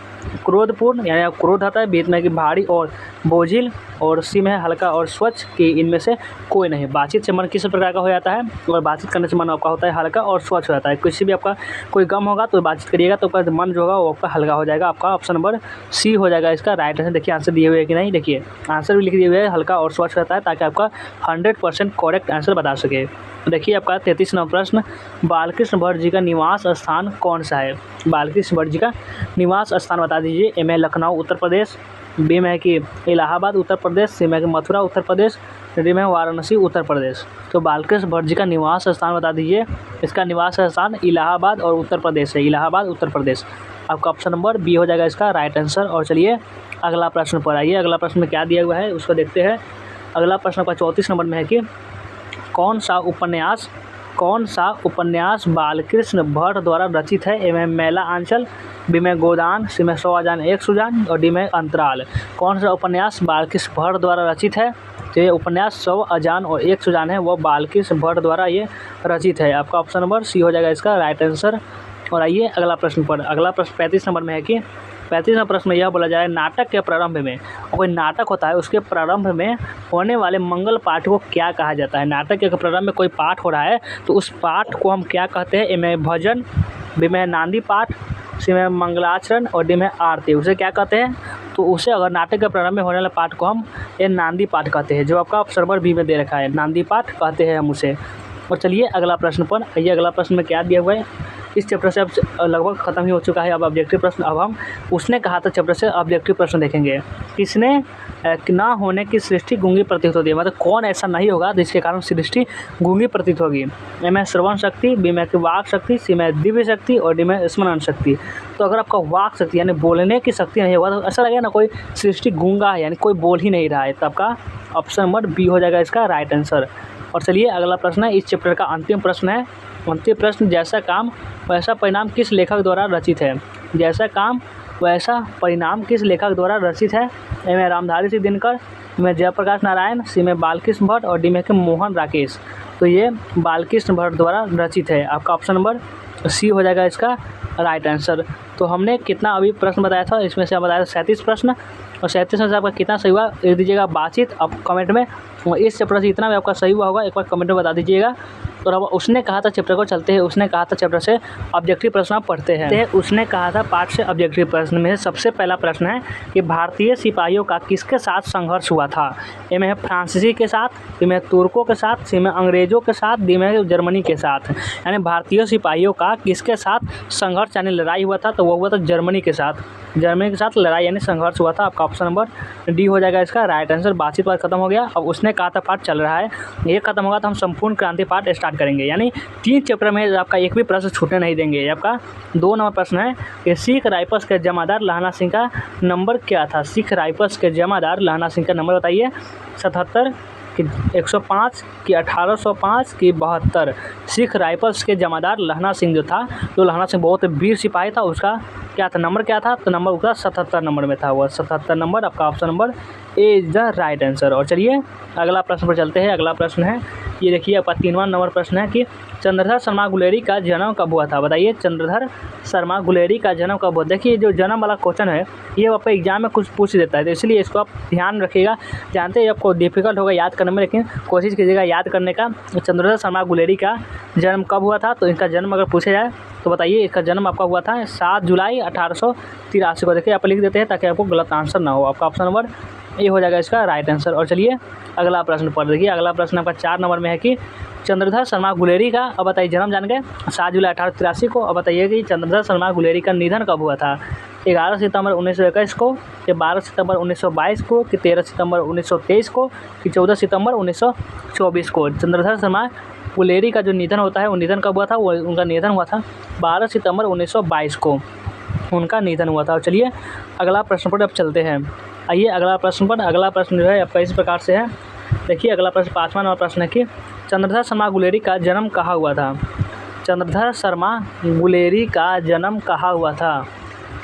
क्रोधपूर्ण, यानी क्रोध आता है। बीच में कि भारी और बोझिल, और सी में हल्का और स्वच्छ, कि इनमें से कोई नहीं। बातचीत से मन किस प्रकार का हो जाता है। और बातचीत करने से मन आपका होता है हल्का और स्वच्छ हो जाता है। किसी भी आपका कोई गम होगा तो बातचीत करिएगा तो आपका मन जो होगा वो आपका हल्का हो जाएगा। आपका ऑप्शन नंबर सी हो जाएगा इसका राइट आंसर। देखिए आंसर दिए हुए है कि नहीं, देखिए आंसर भी लिख दिए हुए है हल्का और स्वच्छ रहता है, ताकि आपका 100% करेक्ट आंसर बता सके। देखिए आपका 33 नंबर प्रश्न, बालकृष्ण भट्ट जी का निवास स्थान कौन सा है। बालकृष्ण भट्ट जी का निवास स्थान बता दीजिए। ए में लखनऊ उत्तर प्रदेश, बी में कि इलाहाबाद उत्तर प्रदेश, सी में कि मथुरा उत्तर प्रदेश, डी में वाराणसी उत्तर प्रदेश। तो बालकृष्ण भट्ट जी का निवास स्थान बता दीजिए। इसका निवास स्थान इलाहाबाद और उत्तर प्रदेश है। इलाहाबाद उत्तर प्रदेश। आपका ऑप्शन नंबर बी हो जाएगा इसका राइट आंसर। और चलिए अगला प्रश्न पर आइए। अगला प्रश्न में क्या दिया हुआ है उसको देखते हैं। अगला प्रश्न का 34 नंबर में है कि कौन सा उपन्यास कौन सा उपन्यास बालकृष्ण भट्ट द्वारा रचित है? ए में मेला आंचल, बी में गोदान, सी में 100 अजान एक सुजान और डी में अंतराल। कौन सा उपन्यास बालकृष्ण भट्ट द्वारा रचित है? तो ये उपन्यास 100 अजान और एक सुजान है, वो बालकृष्ण भट्ट द्वारा ये रचित है। आपका ऑप्शन नंबर सी हो जाएगा इसका राइट आंसर। और आइए अगला प्रश्न पर। अगला प्रश्न 35 नंबर में है कि 35 नंबर प्रश्न में यह बोला जा रहा है, नाटक के प्रारंभ में, कोई नाटक होता है उसके प्रारंभ में होने वाले मंगल पाठ को क्या कहा जाता है? नाटक के प्रारंभ में कोई पाठ हो रहा है तो उस पाठ को हम क्या कहते हैं? ए में भजन, बी में नांदी पाठ, सी में मंगलाचरण और डी में आरती। उसे क्या कहते हैं? तो उसे अगर नाटक के प्रारंभ में होने वाले पाठ को हम ये नांदी पाठ कहते हैं, जो आपका ऑप्शन नंबर बी में दे रखा है, नांदी पाठ कहते हैं हम उसे। और चलिए अगला प्रश्न पर। ये अगला प्रश्न में क्या दिया हुआ है? इस चैप्टर से अब लगभग खत्म ही हो चुका है अब ऑब्जेक्टिव प्रश्न। अब हम उसने कहा था चैप्टर से ऑब्जेक्टिव प्रश्न देखेंगे। किसने ना होने की सृष्टि गूंगी प्रतीत होती है? मतलब कौन ऐसा नहीं होगा जिसके कारण सृष्टि गूंगी प्रतीत होगी? ए में श्रवण शक्ति, बी में वाक शक्ति, सी में दिव्य शक्ति और डी में स्मरण शक्ति। तो अगर आपका वाक शक्ति यानी बोलने की शक्ति नहीं होगा तो ऐसा लगेगा ना कोई सृष्टि गूंगा है, यानी कोई बोल ही नहीं रहा है। तो आपका ऑप्शन नंबर बी हो जाएगा इसका राइट आंसर। और चलिए अगला प्रश्न है, इस चैप्टर का अंतिम प्रश्न है। अंतिम प्रश्न, जैसा काम वैसा परिणाम किस लेखक द्वारा रचित है? जैसा काम वैसा परिणाम किस लेखक द्वारा रचित है? ए में रामधारी सिंह दिनकर, बी में जयप्रकाश नारायण, सी में बालकृष्ण भट्ट और डी में मोहन राकेश। तो ये बालकृष्ण भट्ट द्वारा रचित है। आपका ऑप्शन नंबर सी हो जाएगा इसका राइट आंसर। तो हमने कितना अभी प्रश्न बताया था, इसमें से हम बताया था 37 प्रश्न, और 37 में से आपका कितना सही हुआ लिख दीजिएगा बातचीत आप कमेंट में। और इस चैप्टर से जितना भी आपका सही हुआ होगा एक बार कमेंट में बता दीजिएगा। तो अब उसने कहा था चैप्टर को चलते हैं। उसने कहा था चैप्टर से ऑब्जेक्टिव प्रश्न आप पढ़ते हैं। उसने कहा था पाठ से ऑब्जेक्टिव प्रश्न में सबसे पहला प्रश्न है कि भारतीय सिपाहियों का किसके साथ संघर्ष हुआ था? ए में फ्रांसीसी के साथ, बी में तुर्कों के साथ, सी में अंग्रेजों के साथ, डी में जर्मनी के साथ। यानी भारतीय सिपाहियों का किसके साथ संघर्ष यानी लड़ाई हुआ था? तो वो हुआ था जर्मनी के साथ। जर्मनी के साथ लड़ाई यानी संघर्ष हुआ था। आपका ऑप्शन नंबर डी हो जाएगा इसका राइट आंसर। बातचीत पाठ खत्म हो गया। अब उसने कहा था पाठ चल रहा है, ये खत्म होगा तो हम संपूर्ण क्रांति पाठ स्टार्ट करेंगे। यानी 3 चैप्टर में आपका एक भी प्रश्न छूटने नहीं देंगे। आपका 2 नंबर प्रश्न है कि सिख राइफल्स के जमादार लहना सिंह का नंबर क्या था? सिख राइफल्स के जमादार लहना सिंह का नंबर बताइए। 77 कि 105 कि 1805 कि 72। सिख राइफल्स के जमादार लहना सिंह जो था, जो लहना सिंह बहुत वीर सिपाही था, उसका क्या था नंबर क्या था? तो नंबर उसका 77 नंबर में था। वह 77 नंबर आपका option number A is the right answer. और चलिए अगला प्रश्न पर चलते हैं। अगला प्रश्न है, ये देखिए आपका 3वां नंबर प्रश्न है कि चंद्रधर शर्मा गुलेरी का जन्म कब हुआ था? बताइए चंद्रधर शर्मा गुलेरी का जन्म कब हुआ? देखिए जो जन्म वाला क्वेश्चन है ये आपको एग्जाम में कुछ पूछ देता है, तो इसलिए इसको आप ध्यान रखिएगा। जानते हैं आपको डिफिकल्ट होगा याद करने में, लेकिन कोशिश कीजिएगा याद करने का। चंद्रधर शर्मा गुलेरी का जन्म कब हुआ था? तो इनका जन्म अगर पूछा जाए तो बताइए इसका जन्म आपका हुआ था 7 जुलाई 1883 को। देखिए आप लिख देते हैं ताकि आपको गलत आंसर ना हो। आपका ऑप्शन नंबर ए हो जाएगा इसका राइट आंसर। और चलिए अगला प्रश्न पढ़ देखिए। अगला प्रश्न आपका 4 नंबर में है कि चंद्रधर शर्मा गुलेरी का, अब बताइए जन्म जान गए 7 जुलाई 1883 को। अब बताइए कि चंद्रधर शर्मा गुलेरी का निधन कब हुआ था? 11 सितंबर 1921 को, कि 12 सितंबर 1922 को, कि 13 सितंबर 1923 को, कि 14 सितंबर 1924 को। चंद्रधर शर्मा गुलेरी का जो निधन होता है वो निधन कब हुआ था? वो उनका निधन हुआ था 12 सितंबर 1922 को उनका निधन हुआ था। और चलिए अगला प्रश्न पर अब चलते हैं। आइए अगला प्रश्न पर। अगला प्रश्न जो है आपका इस प्रकार से है। देखिए अगला प्रश्न 5वां नंबर प्रश्न है कि चंद्रधर शर्मा गुलेरी का जन्म कहाँ हुआ था? चंद्रधर शर्मा गुलेरी का जन्म कहाँ हुआ था?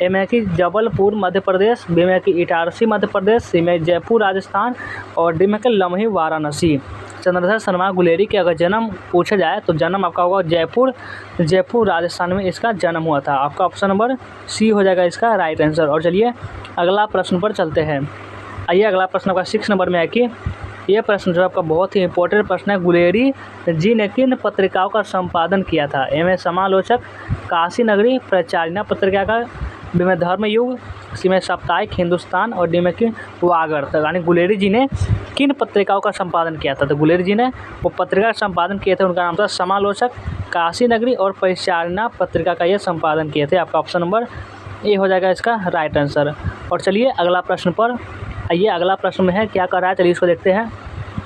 ए में कि जबलपुर मध्य प्रदेश, बी में कि इटारसी मध्य प्रदेश, सी में जयपुर राजस्थान और डी में कि लम्ही वाराणसी। चंद्रधर शर्मा गुलेरी के अगर जन्म पूछा जाए तो जन्म आपका होगा जयपुर राजस्थान में इसका जन्म हुआ था। आपका ऑप्शन नंबर सी हो जाएगा इसका राइट आंसर। और चलिए अगला प्रश्न पर चलते हैं। आइए अगला प्रश्न आपका 6 नंबर में है कि ये प्रश्न जो आपका बहुत ही इंपॉर्टेंट प्रश्न है, गुलेरी जी ने किन पत्रिकाओं का संपादन किया था? ए में समालोचक, काशी नगरी, प्रचारिणा पत्रिका का, बी में धर्मयुग, सी में साप्ताहिक हिंदुस्तान और डी में कि वागर। तो यानी गुलेरी जी ने किन पत्रिकाओं का संपादन किया था? तो गुलेरी जी ने वो पत्रिका का संपादन किए थे, उनका नाम था समालोचक, काशी नगरी और प्रचारिणा पत्रिका का ये संपादन किए थे। आपका ऑप्शन नंबर ए हो जाएगा इसका राइट आंसर। और चलिए अगला प्रश्न पर आइए। अगला प्रश्न में है क्या कर रहा है, चलिए इसको देखते हैं।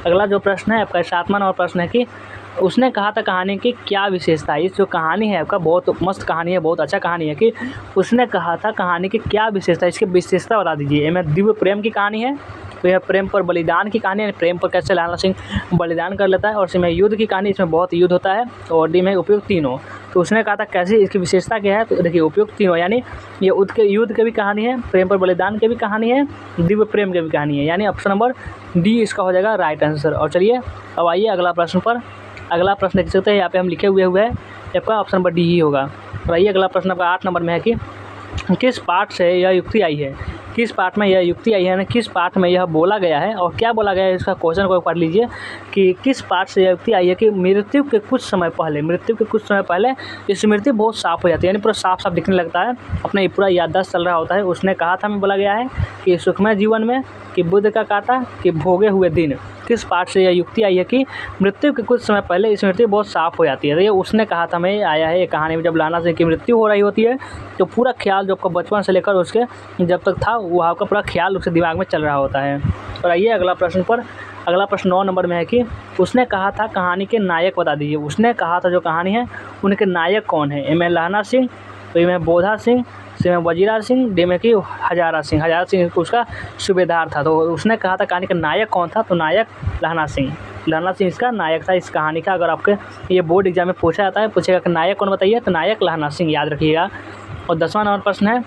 अगला जो प्रश्न है आपका 7वां नंबर प्रश्न है कि उसने कहा था कहानी की क्या विशेषता है? इस जो कहानी है आपका बहुत मस्त कहानी है, बहुत अच्छा कहानी है कि उसने कहा था कहानी की क्या विशेषता है, इसकी विशेषता बता दीजिए। ए में दिव्य प्रेम की कहानी है, तो यह प्रेम पर बलिदान की कहानी है, प्रेम पर कैसे लहना सिंह बलिदान कर लेता है। और सी में युद्ध की कहानी, इसमें बहुत युद्ध होता है। और डी में उपयुक्त तीनों, तो उसने कहा था कैसी इसकी विशेषता क्या है, तो देखिए उपयुक्त तीनों यानी ये युद्ध की भी कहानी है, प्रेम पर बलिदान की भी कहानी है, दिव्य प्रेम की भी कहानी है, यानी ऑप्शन नंबर डी इसका हो जाएगा राइट आंसर। और चलिए अब आइए अगला प्रश्न पर। अगला प्रश्न देख सकते हैं यहाँ पे हम लिखे हुए है, आपका ऑप्शन नंबर डी ही होगा। और आइए अगला प्रश्न आपका 8 नंबर में है कि किस पाठ से यह युक्ति आई है, किस पाठ में यह युक्ति आई है ना, किस पाठ में यह बोला गया है और क्या बोला गया है, इसका क्वेश्चन को पढ़ लीजिए कि किस पाठ से यह युक्ति आई है कि मृत्यु के कुछ समय पहले स्मृति बहुत साफ हो जाती है, यानी पूरा साफ साफ दिखने लगता है, अपना ये पूरा याददाश्त चल रहा होता है। उसने कहा था में बोला गया है कि सुखमय जीवन में, कि बुद्ध का काटा, कि भोगे हुए दिन। किस पाठ से यह युक्ति आई है कि मृत्यु के कुछ समय पहले स्मृति बहुत साफ हो जाती है। तो ये उसने कहा था में आया है ये कहानी में, जब लहना सिंह की मृत्यु हो रही होती है तो पूरा ख्याल जो आपका बचपन से लेकर उसके जब तक था वहाँ का पूरा ख्याल उसके दिमाग में चल रहा होता है। और आइए अगला प्रश्न पर। अगला प्रश्न 9 नंबर में है कि उसने कहा था कहानी के नायक बता दीजिए। उसने कहा था जो कहानी है उनके नायक कौन है, इनमें लहना सिंह, तो इनमें बोधा सिंह, सी में वजीरा सिंह, डी में कि हजारा सिंह उसका सूबेदार था। तो उसने कहा था कहानी का नायक कौन था, तो नायक लहना सिंह इसका नायक था इस कहानी का। अगर आपके ये बोर्ड एग्जाम में पूछा जाता है, पूछेगा कि नायक कौन बताइए, तो नायक लहना सिंह, याद रखिएगा। और 10वां नंबर प्रश्न है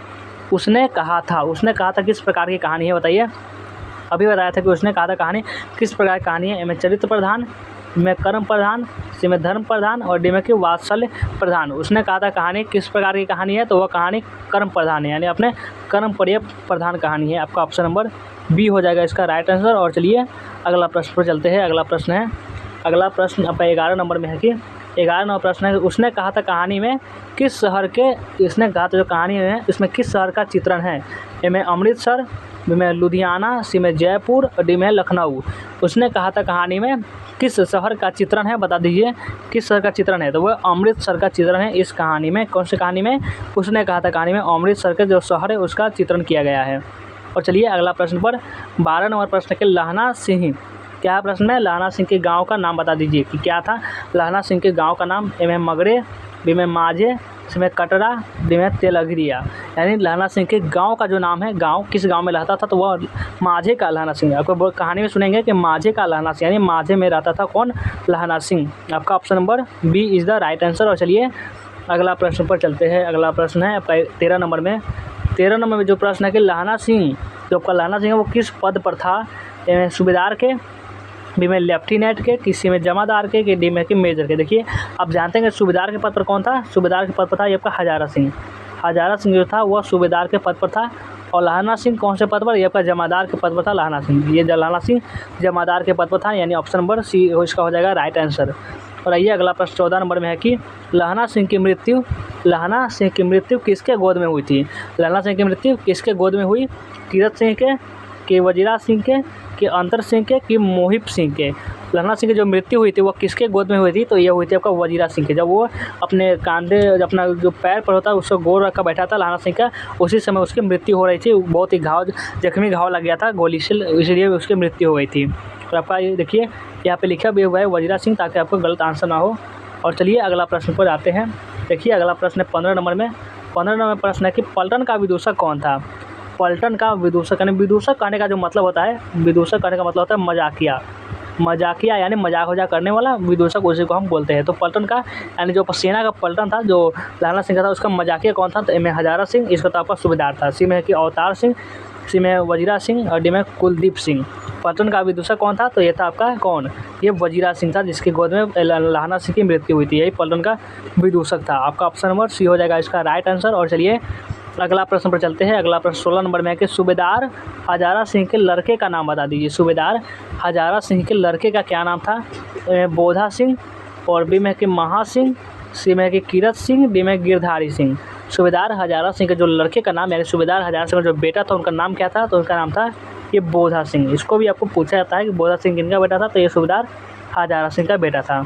उसने कहा था किस प्रकार की कहानी है बताइए। अभी बताया था कि उसने कहा था कहानी किस प्रकार की कहानी है, इनमें चरित्र प्रधान, में कर्म प्रधान, सी में धर्म प्रधान और डी में कि वात्सल्य प्रधान। उसने कहा था कहानी किस प्रकार की कहानी है, तो वह कहानी कर्म प्रधान है, यानी अपने कर्म पर प्रधान कहानी है। आपका ऑप्शन नंबर बी हो जाएगा इसका राइट आंसर। और चलिए अगला प्रश्न पर चलते हैं। अगला प्रश्न आपका 11 नंबर में है कि 11 नंबर प्रश्न है उसने कहा था कहानी में किस शहर के, इसने कहा था जो कहानी है इसमें किस शहर का चित्रण है, ए में अमृतसर, बी में लुधियाना, सी में जयपुर और डी में लखनऊ। उसने कहा था कहानी में किस शहर का चित्रण है, बता दीजिए किस शहर का चित्रण है, तो वह अमृतसर का चित्रण है इस कहानी में। कौन सी कहानी में, उसने कहा था कहानी में अमृतसर के जो शहर है उसका चित्रण किया गया है। और चलिए अगला प्रश्न पर 12 नंबर प्रश्न के लहना सिंह, क्या प्रश्न है, लहना सिंह के गांव का नाम बता दीजिए कि क्या था लहना सिंह के गांव का नाम, ए में मगरे, बी में माझे, सी में कटरा, डी में तेलघरिया। यानी लहना सिंह के गांव का जो नाम है, गांव किस गांव में रहता था, तो वह माझे का लहना सिंह। आपको कहानी में सुनेंगे कि माझे का लहना सिंह, यानी माझे में रहता था कौन, लहना सिंह। आपका option number B is the right answer. और चलिए अगला प्रश्न पर चलते हैं। अगला प्रश्न है आपका 13 नंबर में। 13 नंबर में जो प्रश्न है कि लहना सिंह, जो आपका लहना सिंह है वो किस पद पर था, सूबेदार के, बी में लेफ्टिनेंट के, किसी में जमादार के, कि डी में कि मेजर के। देखिए आप जानते हैं कि सूबेदार के पद पर कौन था, सूबेदार के पद पर था ये आपका हजारा सिंह जो था वह सूबेदार के पद पर था। और लहना सिंह कौन से पद पर, ये आपका जमादार के पद पर था लहना सिंह, ये लहना सिंह जमादार के पद पर था, यानी ऑप्शन नंबर सी इसका हो जाएगा राइट आंसर। और आइए अगला प्रश्न 14 नंबर में है कि लहना सिंह की मृत्यु किसके गोद में हुई थी, लहना सिंह की मृत्यु किसके गोद में हुई, कीरत सिंह के, कि वजीरा सिंह के, कि अंतर सिंह के, कि मोहिब सिंह के। लहना सिंह की जो मृत्यु हुई थी वो किसके गोद में हुई थी, तो ये हुई थी आपका वजीरा सिंह के। जब वो अपने कांधे अपना जो पैर पर होता है उसको गोर रखा बैठा था लहना सिंह का, उसी समय उसकी मृत्यु हो रही थी। बहुत ही जख्मी घाव लग गया था गोली से, इसलिए उसकी मृत्यु हो गई थी। और आपका ये देखिए यहाँ पे लिखा भी हुआ है वजीरा सिंह, ताकि आपको गलत आंसर ना हो। और चलिए अगला प्रश्न पर आते हैं। देखिए अगला प्रश्न है 15 नंबर में। 15 नंबर प्रश्न है कि पलटन का विदूषक कौन था। पलटन का विदूषक, यानी विदूषक कहने का जो मतलब होता है, विदूषक कहने का मतलब होता है मजाकिया, यानी मजाक करने वाला विदूषक, उसी को हम बोलते हैं। तो पलटन का यानी जो सेना का पलटन था जो लहना सिंह का था, उसका मजाकिया कौन था, तो इनमें हजारा सिंह, इसका तो आपका सूबेदार था। सी में है कि अवतार सिंह, सी में वजीरा सिंह और डी में कुलदीप सिंह। पलटन का विदूषक कौन था, तो ये था आपका कौन, ये वजीरा सिंह था, जिसकी गोद में लहना सिंह की मृत्यु हुई थी, यही पलटन का विदूषक था। आपका ऑप्शन नंबर सी हो जाएगा इसका राइट आंसर। और चलिए अगला प्रश्न पर चलते हैं। अगला प्रश्न 16 नंबर में है कि सूबेदार हजारा सिंह के लड़के का नाम बता दीजिए। सूबेदार हजारा सिंह के लड़के का क्या नाम था, बोधा सिंह, और बी में कि महा सिंह, सी में कि कीरत सिंह, डी में गिरधारी सिंह। सूबेदार हजारा सिंह के जो लड़के का नाम, यानी सूबेदार हजारा सिंह का जो बेटा था उनका नाम क्या था, तो उनका नाम था ये बोधा सिंह। इसको भी आपको पूछा जाता है कि बोधा सिंह किनका बेटा था, तो ये सूबेदार हजारा सिंह का बेटा था।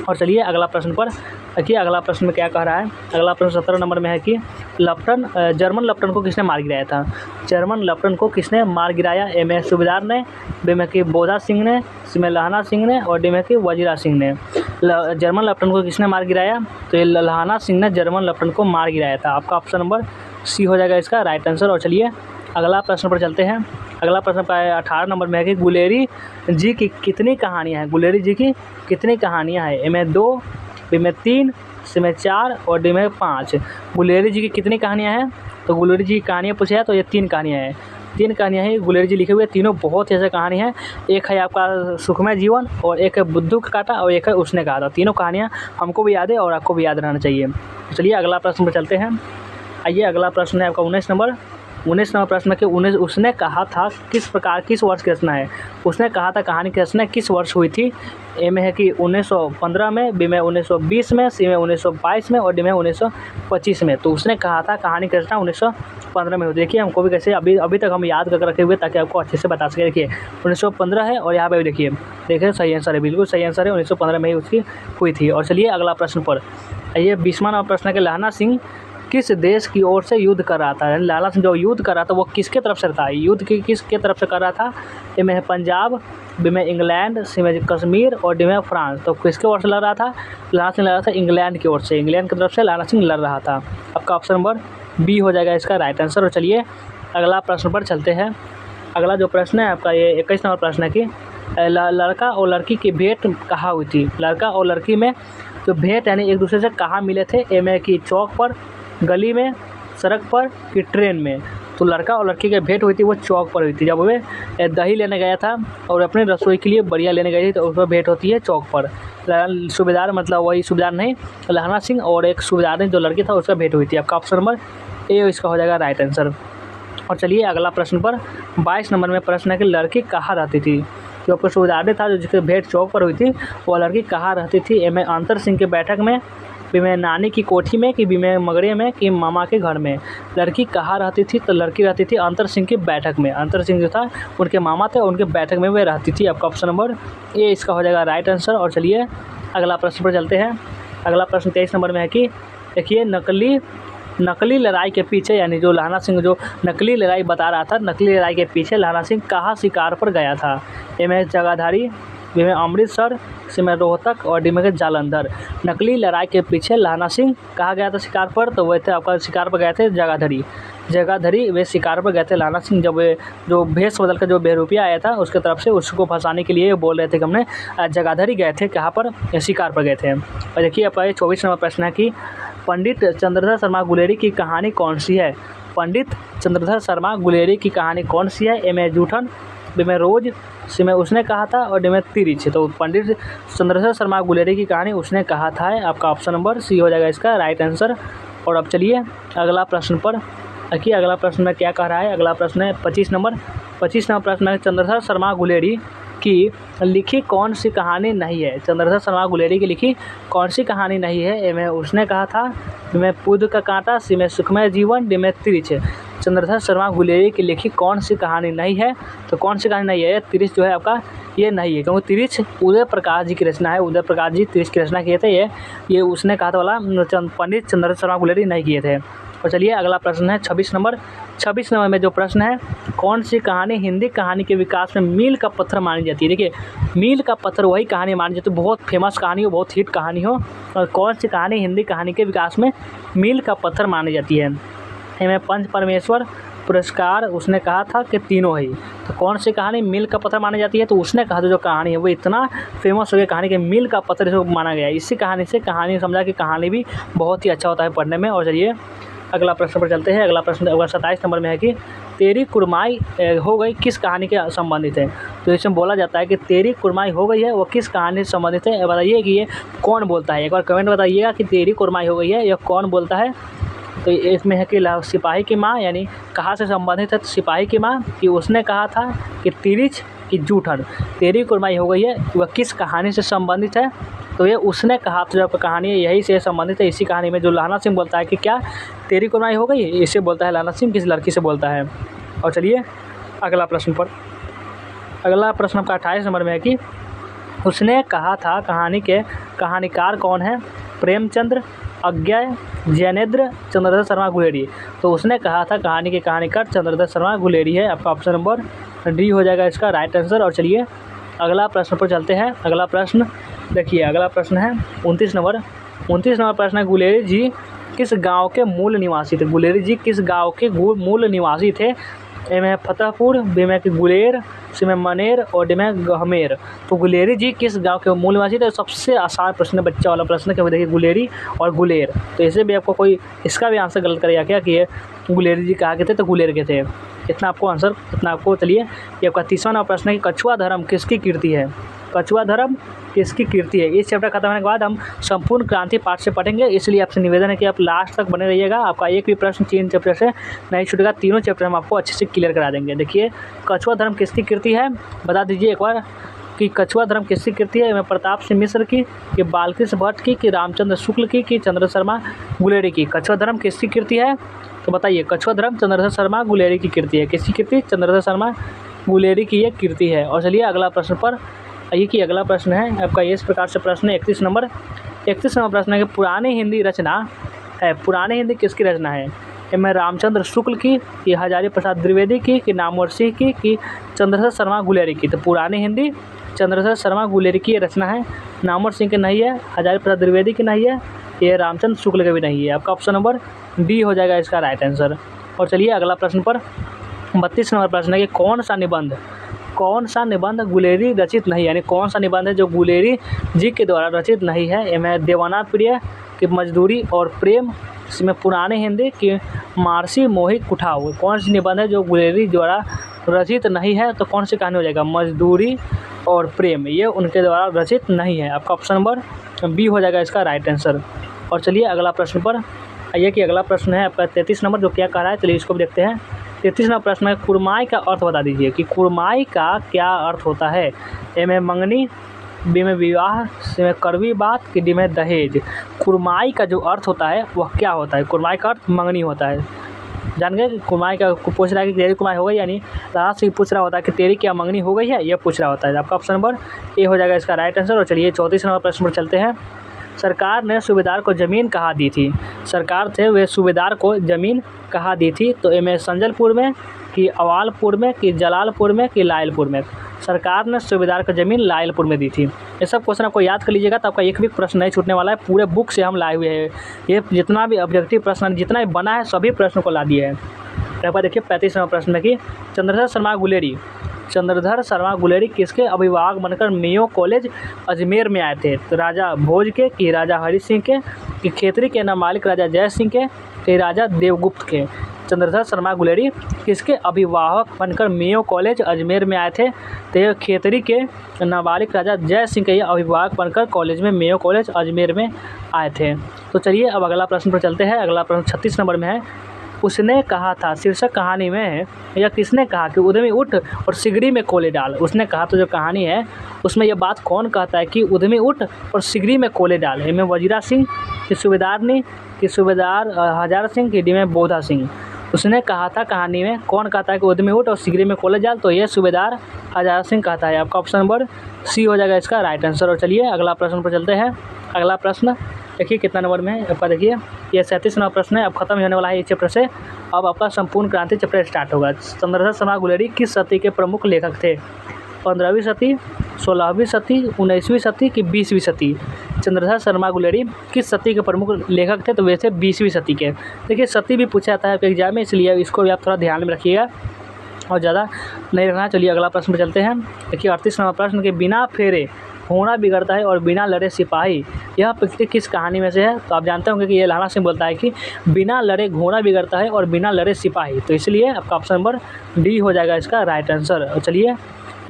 और चलिए अगला प्रश्न पर देखिए, अगला प्रश्न में क्या कह रहा है। अगला प्रश्न 17 नंबर में है कि जर्मन लेफ्टिनेंट को किसने मार गिराया था। जर्मन लेफ्टिनेंट को किसने मार गिराया, ए में सूबेदार ने, बी में कि बोधा सिंह ने, सी में लहना सिंह ने और डी में कि वजीरा सिंह ने। जर्मन लेफ्टिनेंट को किसने मार गिराया, तो ये लहना सिंह ने जर्मन लेफ्टिनेंट को मार गिराया था। आपका ऑप्शन नंबर सी हो जाएगा इसका राइट आंसर। और चलिए अगला प्रश्न पर चलते हैं। अगला प्रश्न का है 18 नंबर में है कि गुलेरी जी की कितनी कहानियाँ हैं। गुलेरी जी की कितनी कहानियाँ हैं। ए में 2, बी में 3, सी में 4 और डी में 5। गुलेरी जी की कितनी कहानियाँ हैं, तो गुलेरी जी की कहानियाँ पूछे है तो ये 3 कहानियाँ हैं। 3 कहानियाँ हैं गुलेरी जी लिखे हुए, तीनों बहुत ही ऐसे कहानी है। एक है आपका सुखमय जीवन और एक है बुद्धू का कांटा और एक है उसने कहा था। तीनों कहानियाँ हमको भी याद है और आपको भी याद रहना चाहिए। चलिए अगला प्रश्न पर चलते हैं। आइए अगला प्रश्न है आपका 19 नंबर प्रश्न के उसने कहा था किस वर्ष की रचना है। उसने कहा था कहानी की रचना किस वर्ष हुई थी। ए में है कि 1915 में, बी में 1920 में, सी में 1922 में और डी में 1925 में। तो उसने कहा था कहानी की रचना 1915 में हुई। देखिए हमको भी कैसे अभी तक हम याद करके रखे हुए ताकि आपको अच्छे से बता सके। देखिए 1915 है और यहाँ पे भी देखिए सही आंसर है, बिल्कुल सही आंसर है। 1915 में ही उसकी हुई थी। और चलिए अगला प्रश्न पर आइए। 20वां नंबर प्रश्न के लाना सिंह किस देश की ओर से युद्ध कर रहा था। लाला सिंह जो युद्ध कर रहा था वो किसके तरफ से था। युद्ध किसके तरफ से कर रहा था। ए में है पंजाब, बी में इंग्लैंड, सी में कश्मीर और डी में फ्रांस। तो किसके ओर से लड़ रहा था। लाला सिंह लड़ रहा था इंग्लैंड की ओर से। इंग्लैंड की तरफ से लाला सिंह लड़ रहा था। आपका ऑप्शन नंबर बी हो जाएगा इसका राइट आंसर। और चलिए अगला प्रश्न पर चलते हैं। अगला जो प्रश्न है आपका ये 21 नंबर प्रश्न है कि लड़का और लड़की की भेंट कहाँ हुई थी। लड़का और लड़की में जो भेंट यानी एक दूसरे से कहाँ मिले थे। ए में कि चौक पर, गली में, सड़क पर कि ट्रेन में। तो लड़का और लड़की की भेंट हुई थी वो चौक पर हुई थी। जब वे दही लेने गया था और अपनी रसोई के लिए बढ़िया लेने गई थी तो उस पर भेंट होती है चौक पर। सूबेदार मतलब वही सूबेदार नहीं, लहना सिंह और एक सूबेदार ने जो लड़की था उसका भेंट हुई थी। आपका ऑप्शन नंबर ए इसका हो जाएगा राइट आंसर। और चलिए अगला प्रश्न पर 22 नंबर में प्रश्न है कि लड़की कहाँ रहती थी। जो आपको सूबेदार था जो जिसकी भेंट चौक पर हुई थी वो लड़की कहाँ रहती थी। ए में अंतर सिंह के बैठक में, बी में नानी की कोठी में, कि बी में मगरे में, कि मामा के घर में। लड़की कहाँ रहती थी, तो लड़की रहती थी अंतर सिंह की बैठक में। अंतर सिंह जो था उनके मामा थे, उनके बैठक में वे रहती थी। आपका ऑप्शन नंबर ए इसका हो जाएगा राइट आंसर। और चलिए अगला प्रश्न पर चलते हैं। अगला प्रश्न 23 नंबर में है कि देखिए नकली लड़ाई के पीछे यानी जो लाना सिंह जो नकली लड़ाई बता रहा था, नकली लड़ाई के पीछे लाना सिंह कहाँ शिकार पर गया था। ए में जगाधारी, बी में अमृतसर, सी में रोहतक और डी में जालंधर। नकली लड़ाई के पीछे लाना सिंह कहाँ गया था शिकार पर, तो वह थे आपका शिकार पर गए थे जगाधरी वे शिकार पर गए थे। लाना सिंह जब वे जो भेष बदल कर जो बहरूपिया आया था उसके तरफ से उसको फंसाने के लिए बोल रहे थे कि हमने जगाधरी गए थे, कहाँ पर, शिकार पर गए थे। और देखिए आपका ये 24 नंबर प्रश्न है कि पंडित चंद्रधर शर्मा गुलेरी की कहानी कौन सी है। पंडित चंद्रधर शर्मा गुलेरी की कहानी कौन सी है। ए में जूठन, बी में रोज, सी में उसने कहा था और डी में तिरिच। तो पंडित चंद्रधर शर्मा गुलेरी की कहानी उसने कहा था है। आपका ऑप्शन नंबर सी हो जाएगा इसका राइट आंसर। और अब चलिए अगला प्रश्न पर देखिए। अगला प्रश्न में क्या कह रहा है। अगला प्रश्न है 25 नंबर प्रश्न है चंद्रधर शर्मा गुलेरी की लिखी कौन सी कहानी नहीं है। चंद्रधर शर्मा गुलेरी की लिखी कौन सी कहानी नहीं है। ए में उसने कहा था, बी में बुद्ध का कांटा, सी में सुखमय जीवन, डी में तिरिच। चंद्रधर शर्मा गुलेरी की लिखी कौन सी कहानी नहीं है, तो कौन सी कहानी नहीं है। तिरिच जो है आपका ये नहीं है, क्योंकि तिरिच उदय प्रकाश जी की रचना है। उदय प्रकाश जी तिरिच की रचना किए थे। ये उसने कहा था वाला पंडित चंद्रधर शर्मा गुलेरी नहीं किए थे। और चलिए अगला प्रश्न है 26 नंबर में जो प्रश्न है कौन सी कहानी हिंदी कहानी के विकास में मील का पत्थर मानी जाती है। देखिए मील का पत्थर वही कहानी मानी जाती है, बहुत फेमस कहानी हो, बहुत हिट कहानी हो, और कौन सी कहानी हिंदी कहानी के विकास में मील का पत्थर मानी जाती है। इनमें पंच परमेश्वर पुरस्कार उसने कहा था कि तीनों ही। तो कौन सी कहानी मील का पत्थर मानी जाती है, तो उसने कहा था जो कहानी है वो इतना फेमस हो गया कहानी के मील का पत्थर इसको माना गया है। इसी कहानी से कहानी समझा कि कहानी भी बहुत ही अच्छा होता है पढ़ने में। और चलिए अगला प्रश्न पर चलते हैं। अगला प्रश्न 27 नंबर में है कि तेरी कुरमाई हो गई किस कहानी के संबंधित है। तो इसमें बोला जाता है कि तेरी कुरमाई हो गई है वो किस कहानी से संबंधित है। बताइए कि ये कौन बोलता है, एक बार कमेंट बताइएगा कि तेरी कुरमाई हो गई है यह कौन बोलता है। तो इसमें है कि सिपाही की माँ, यानी कहाँ से संबंधित है, सिपाही की माँ, कि उसने कहा था कि तिरिच की जूठन। तेरी कुरमाई हो गई है वह किस कहानी से संबंधित है, तो ये उसने कहा तो जब कहानी है यही से संबंधित है। इसी कहानी में जो लाना सिंह बोलता है कि क्या तेरी कुरमाई हो गई, इसे बोलता है लाना सिंह, किस लड़की से बोलता है। और चलिए अगला प्रश्न आपका 28 नंबर में है कि उसने कहा था कहानी के कहानीकार कौन है। प्रेमचंद्र, अज्ञय, जैनेन्द्र, चंद्रधर शर्मा गुलेरी। तो उसने कहा था कहानी के कहानीकार चंद्रधर शर्मा गुलेरी है। आपका ऑप्शन नंबर डी हो जाएगा इसका राइट आंसर। और चलिए अगला प्रश्न पर चलते हैं। अगला प्रश्न देखिए, अगला प्रश्न है 29 नंबर प्रश्न है गुलेरी जी किस गांव के मूल निवासी थे। गुलेरी जी किस गांव के मूल निवासी थे। ए में है फतेहपुर, बी में कि गुलेर, सी में मनेर और डी में गहमेर। तो गुलेरी जी किस गांव के मूल निवासी थे? सबसे आसान प्रश्न है, बच्चा वाला प्रश्न है, क्योंकि देखिए गुलेरी और गुलेर, तो इसे भी आपको कोई इसका भी आंसर गलत करेगा क्या कि ये गुलेरी जी कहाँ के थे? तो गुलेर के थे। इतना आपको आंसर, इतना आपको। चलिए ये आपका तीसरा नंबर प्रश्न है कि कछुआ धर्म किसकी कीर्ति है? कछुआ धर्म किसकी कीर्ति है? इस चैप्टर खत्म होने के बाद हम संपूर्ण क्रांति पाठ से पढ़ेंगे, इसलिए आपसे निवेदन है कि आप लास्ट तक बने रहिएगा। आपका एक भी प्रश्न 3 चैप्टर से नहीं छूटेगा, तीनों चैप्टर हम आपको अच्छे से क्लियर करा देंगे। देखिए कछुआ धर्म किसकी कीर्ति है, बता दीजिए एक बार कि कछुआ धर्म किसकी कीर्ति है? प्रताप सिंह मिश्र की, कि बालकृष्ण भट्ट की, कि रामचंद्र शुक्ल की, कि चंद्र शर्मा गुलेरी की? कछुआ धर्म किसकी कीर्ति है? तो बताइए। कछुआ धर्म चंद्रशेखर शर्मा गुलेरी की कीर्ति है। किसकी कीर्ति? चंद्रशेखर शर्मा गुलेरी की ये कीर्ति है। और चलिए अगला प्रश्न पर आइए कि अगला प्रश्न है आपका इस प्रकार से प्रश्न है 31 नंबर प्रश्न है कि पुरानी हिंदी रचना है, पुरानी हिंदी किसकी रचना है? इनमें रामचंद्र शुक्ल की, कि हजारी प्रसाद द्विवेदी की, कि नामवर सिंह की, कि चंद्रशेखर शर्मा गुलेरी की? तो पुरानी हिंदी चंद्रशेखर शर्मा गुलेरी की रचना है। नामवर सिंह की नहीं है, हजारी प्रसाद द्विवेदी की नहीं है, ये रामचंद्र शुक्ल का भी नहीं है। आपका ऑप्शन नंबर डी हो जाएगा इसका राइट आंसर। और चलिए अगला प्रश्न पर 32 नंबर प्रश्न है कि कौन सा निबंध गुलेरी रचित नहीं है, यानी कौन सा निबंध है जो गुलेरी जी के द्वारा रचित नहीं है? इनमें देवानाथ प्रिय की मजदूरी और प्रेम, इसमें पुरानी हिंदी की मारसी मोहित कुठाऊ। कौन सी निबंध है जो गुलेरी द्वारा रचित नहीं है? तो कौन सी कहानी हो जाएगा? मजदूरी और प्रेम, ये उनके द्वारा रचित नहीं है। आपका ऑप्शन नंबर बी हो जाएगा इसका राइट आंसर। और चलिए अगला प्रश्न पर आइए कि अगला प्रश्न है आपका 33 नंबर, जो क्या कह रहा है, चलिए इसको भी देखते हैं। 33 नंबर प्रश्न है कुरमाई का अर्थ बता दीजिए कि कुरमाई का क्या अर्थ होता है? ए में मंगनी, बी में विवाह, सी में कड़वी बात, कि डी में दहेज? कुरमाई का जो अर्थ होता है वह क्या होता है? कुरमाई का अर्थ मंगनी होता है। जान गए कि कुरमाई का पूछ रहा है कि तेरी कुरमाई हो गई, यानी राजा से पूछ रहा होता है कि तेरी क्या मंगनी हो गई है, यह पूछ रहा होता है। आपका ऑप्शन नंबर ए हो जाएगा इसका राइट आंसर। और चलिए 34 नंबर प्रश्न पर चलते हैं। सरकार ने सूबेदार को ज़मीन कहाँ दी थी? सरकार थे वे सूबेदार को ज़मीन कहाँ दी थी? तो इनमें संजलपुर में, कि अवालपुर में, कि जलालपुर में, कि लायलपुर में? सरकार ने सूबेदार को ज़मीन लायलपुर में दी थी। ये सब क्वेश्चन आपको याद कर लीजिएगा, तो आपका एक भी प्रश्न नहीं छूटने वाला है। पूरे बुक से हम लाए हुए हैं, ये जितना भी ऑब्जेक्टिव प्रश्न जितना भी बना है सभी प्रश्नों को ला दिए हैं। एक बार देखिए 35 नंबर प्रश्न में कि चंद्रधर शर्मा गुलेरी किसके अभिभावक बनकर मेयो कॉलेज अजमेर में आए थे? तो राजा भोज के, कि राजा हरि सिंह के, कि खेतरी के नामालिक राजा जय सिंह के, कि राजा देवगुप्त के? चंद्रधर शर्मा गुलेरी किसके अभिभावक बनकर मेयो कॉलेज अजमेर में आए थे? तो ये खेतरी के नाबालिग राजा जय सिंह के अभिभावक बनकर कॉलेज में मेयो कॉलेज अजमेर में आए थे। तो चलिए अब अगला प्रश्न पर चलते हैं। अगला प्रश्न 36 नंबर में है, उसने कहा था, शीर्षक कहानी में है, या किसने कहा कि उद्यमी उठ और सिगड़ी में कोले डाल? उसने कहा तो जो कहानी है उसमें यह बात कौन कहता है कि उद्यमी उठ और सिगड़ी में कोले डाल? इनमें वजीरा सिंह, कि सूबेदार ने, कि सूबेदार हजार सिंह, की डी में बोधा सिंह? उसने कहा था कहानी में कौन कहता है कि उद्यमी उठ और सिगड़ी में कोले डाल? तो ये सूबेदार हजार सिंह कहता है। आपका ऑप्शन नंबर सी हो जाएगा इसका राइट आंसर। और चलिए अगला प्रश्न पर चलते हैं। अगला प्रश्न देखिए कितना नंबर में है आपका, देखिए ये 37 नंबर प्रश्न है। अब खत्म होने वाला है इस चैप्टर से, अब आपका संपूर्ण क्रांति चैप्टर स्टार्ट होगा। चंद्रशेखर शर्मा गुलेरी किस सदी के प्रमुख लेखक थे? 15वीं सदी, 16वीं सदी, 19वीं सदी, कि 20वीं सदी? चंद्रशेखर शर्मा गुलेरी किस सदी के प्रमुख लेखक थे? तो वैसे 20वीं सदी के। देखिए सदी भी पूछा जाता है आपके एग्जाम में, इसलिए इसको भी आप थोड़ा ध्यान में रखिएगा और ज़्यादा नहीं रखना। चलिए अगला प्रश्न पर चलते हैं। देखिए 38 नंबर प्रश्न के बिना फेरे होना बिगड़ता है और बिना लड़े सिपाही, यह पंक्ति किस कहानी में से है? तो आप जानते होंगे कि ये लाला सिंह बोलता है कि बिना लड़े घोड़ा बिगड़ता है और बिना लड़े सिपाही, तो इसलिए आपका ऑप्शन नंबर डी हो जाएगा इसका राइट आंसर। और चलिए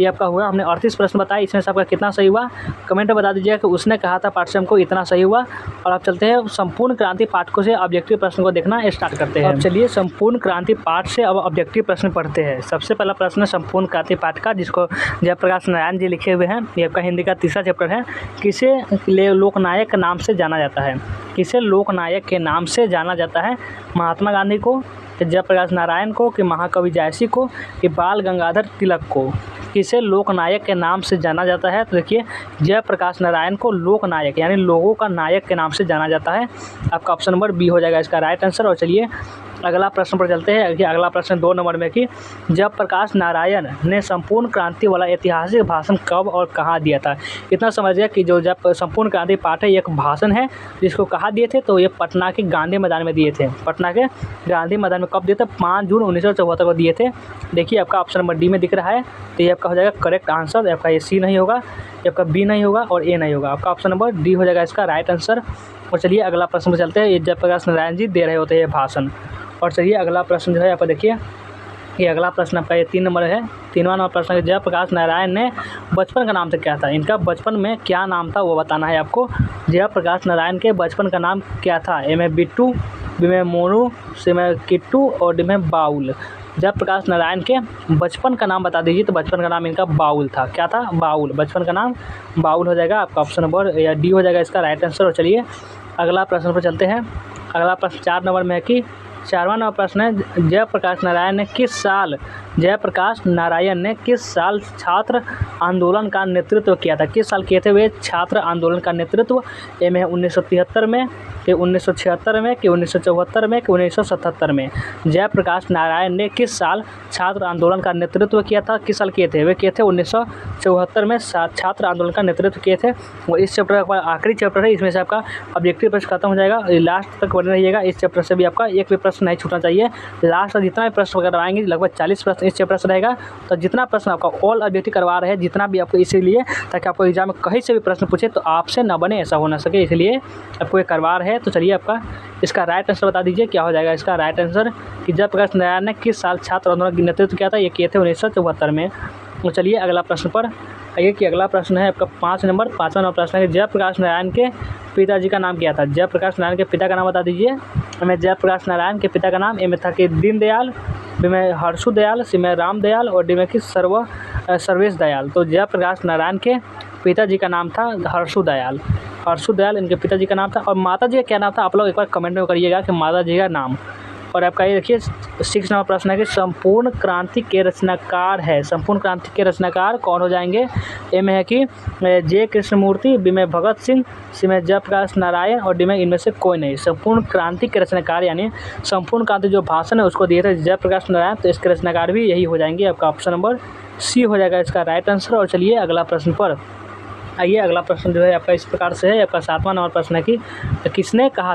ये आपका हुआ, हमने 38 प्रश्न बताए, इसमें से आपका कितना सही हुआ कमेंट में बता दीजिएगा कि उसने कहा था पाठ से हमको इतना सही हुआ। और आप चलते हैं संपूर्ण क्रांति पाठ को से ऑब्जेक्टिव प्रश्न को देखना स्टार्ट करते हैं। अब चलिए संपूर्ण क्रांति पाठ से अब ऑब्जेक्टिव प्रश्न पढ़ते हैं। सबसे पहला प्रश्न है संपूर्ण क्रांति पाठ का, जिसको जयप्रकाश नारायण जी लिखे हुए हैं। ये आपका हिंदी का तीसरा चैप्टर है। किसे लोकनायक के नाम से जाना जाता है? किसे लोकनायक के नाम से जाना जाता है? महात्मा गांधी को, जयप्रकाश नारायण को, कि महाकवि जायसी को, कि बाल गंगाधर तिलक को? किसे लोकनायक के नाम से जाना जाता है? तो देखिए जयप्रकाश नारायण को लोकनायक यानी लोगों का नायक के नाम से जाना जाता है। आपका ऑप्शन नंबर बी हो जाएगा इसका राइट आंसर। और चलिए अगला प्रश्न पर चलते हैं कि अगला प्रश्न 2 नंबर में कि जयप्रकाश नारायण ने संपूर्ण क्रांति वाला ऐतिहासिक भाषण कब और कहाँ दिया था। इतना समझिए कि जो जब संपूर्ण क्रांति पाठ है, एक भाषण है जिसको कहाँ दिए थे, तो ये पटना के गांधी मैदान में दिए थे। पटना के गांधी मैदान में कब दिए थे? 5 जून 1974 को दिए थे। देखिए आपका ऑप्शन नंबर डी में दिख रहा है, तो ये आपका हो जाएगा करेक्ट आंसर। आपका ये सी नहीं होगा, ये आपका बी नहीं होगा और ए नहीं होगा। आपका ऑप्शन नंबर डी हो जाएगा इसका राइट आंसर। और चलिए अगला प्रश्न पर चलते हैं। ये जयप्रकाश नारायण जी दे रहे होते हैं ये भाषण। और चलिए अगला प्रश्न जो है आपका देखिए, ये अगला प्रश्न आपका ये 3 नंबर है। 3वां नंबर प्रश्न है जयप्रकाश नारायण ने बचपन का नाम तो क्या था? इनका बचपन में क्या नाम था वो बताना है आपको। जयप्रकाश नारायण के बचपन का नाम क्या था? ए में बिट्टू, बी में मोनू, सी में किट्टू और डी में बाउल। जयप्रकाश नारायण के बचपन का नाम बता दीजिए। तो बचपन का नाम इनका बाउल था। क्या था? बाउल। बचपन का नाम बाउल हो जाएगा। आपका ऑप्शन नंबर या डी हो जाएगा इसका राइट आंसर। और चलिए अगला प्रश्न पर चलते हैं। अगला प्रश्न 4 नंबर में है कि 4वां नंबर प्रश्न है जयप्रकाश नारायण ने किस साल छात्र आंदोलन का नेतृत्व किया था? किस साल किए थे वे छात्र आंदोलन का नेतृत्व? ए में 1973 में, कि 1976 में, कि 1974 में, कि 1977 में। जयप्रकाश नारायण ने किस साल छात्र आंदोलन का नेतृत्व किया था? किस साल किए थे? वे किए थे 1974 में छात्र आंदोलन का नेतृत्व किए थे। और इस चैप्टर का आखिरी चैप्टर है, इसमें से आपका ऑब्जेक्टिव प्रश्न खत्म हो जाएगा। लास्ट तक बने रहिएगा। इस चैप्टर से भी आपका एक भी प्रश्न नहीं छूटना चाहिए। लास्ट तक जितना भी प्रश्न वगैरह आएंगे, लगभग 40 प्रश्न इस चैप्टर से रहेगा। तो जितना प्रश्न आपका ऑल ऑब्जेक्टिव करवा रहे हैं, जितना भी आपको, इसीलिए ताकि आपको एग्जाम में कहीं से भी प्रश्न पूछे तो आपसे न बने, ऐसा हो ना सके, इसलिए आपको ये करवा रहे हैं। तो चलिए आपका इसका राइट आंसर बता दीजिए, क्या हो जाएगा इसका राइट आंसर कि जयप्रकाश नारायण ने किस साल छात्र आंदोलन का नेतृत्व किया था? ये किए थे 1974 में। तो चलिए अगला प्रश्न पर आइए कि अगला प्रश्न है आपका 5 नंबर। 5वां नंबर प्रश्न है जयप्रकाश नारायण के पिताजी का नाम क्या था? जयप्रकाश नारायण के पिता का नाम बता दीजिए। हमें जयप्रकाश नारायण के पिता का नाम ए में था कि दीनदयाल, बी में हर्षु दयाल, सी में राम दयाल और डी में कि सर्वेश दयाल। तो जयप्रकाश नारायण के पिताजी का नाम था हर्षु दयाल। हर्षु दयाल इनके पिताजी का नाम था। और माता जी का क्या नाम था? आप लोग एक बार कमेंट में करिएगा कि माता जी का नाम। और आपका ये देखिए 6 नंबर प्रश्न है कि संपूर्ण क्रांति के रचनाकार है। संपूर्ण क्रांति के रचनाकार कौन हो जाएंगे? ए में है कि जे कृष्णमूर्ति, बी में भगत सिंह, सी में जयप्रकाश नारायण और डी में इनमें से कोई नहीं। संपूर्ण क्रांति के रचनाकार यानी संपूर्ण क्रांति जो भाषण है उसको दिए थे जयप्रकाश नारायण, तो इसके रचनाकार भी यही हो जाएंगे। आपका ऑप्शन नंबर सी हो जाएगा इसका राइट आंसर। और चलिए अगला प्रश्न पर आइए। अगला प्रश्न जो है आपका इस प्रकार से है। आपका 7वां नंबर प्रश्न है कि किसने कहा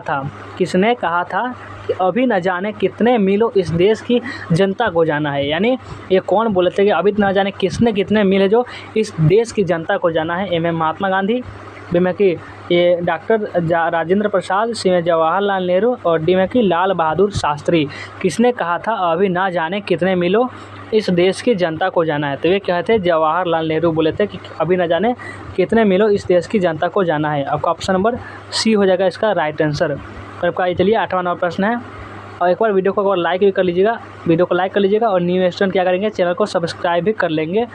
था कि अभी न जाने कितने मीलों इस देश की जनता को जाना है? यानी ये कौन बोले थे कि अभी न जाने कितने मील है जो इस देश की जनता को जाना है? ए में महात्मा गांधी, बी में कि ये डॉक्टर राजेंद्र प्रसाद, सी में जवाहरलाल नेहरू और डी में कि लाल बहादुर शास्त्री। किसने कहा था अभी ना जाने कितने मीलों इस देश की जनता को जाना है? तो ये क्या थे? जवाहरलाल नेहरू बोले थे कि अभी न जाने कितने मीलों इस देश की जनता को जाना है। आपका ऑप्शन नंबर सी हो जाएगा इसका राइट आंसर। और आपका चलिए 8वां नंबर प्रश्न है। और एक बार वीडियो को अगर लाइक भी कर लीजिएगा, और न्यू स्टूडेंट क्या करेंगे, चैनल को सब्सक्राइब भी कर लेंगे।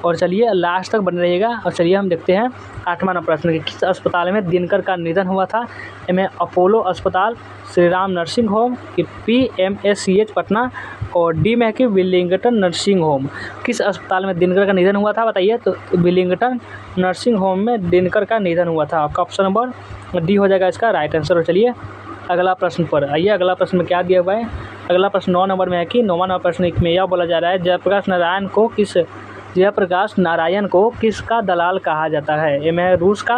और चलिए लास्ट तक बने रहिएगा। और चलिए हम देखते हैं 8वां नंबर प्रश्न कि किस अस्पताल में दिनकर का निधन हुआ था? इनमें अपोलो अस्पताल, श्री राम नर्सिंग होम, कि PMSCH पटना और डी में है कि विलिंगटन नर्सिंग होम। किस अस्पताल में दिनकर का निधन हुआ था बताइए? तो विलिंगटन नर्सिंग होम में दिनकर का निधन हुआ था। आपका ऑप्शन नंबर डी हो जाएगा इसका राइट आंसर। और चलिए अगला प्रश्न पर आइए। अगला प्रश्न में क्या दिया हुआ है? अगला प्रश्न 9 नंबर में है कि 9वां नंबर प्रश्न में यह बोला जा रहा है जयप्रकाश नारायण को किसका दलाल कहा जाता है? ए में रूस का,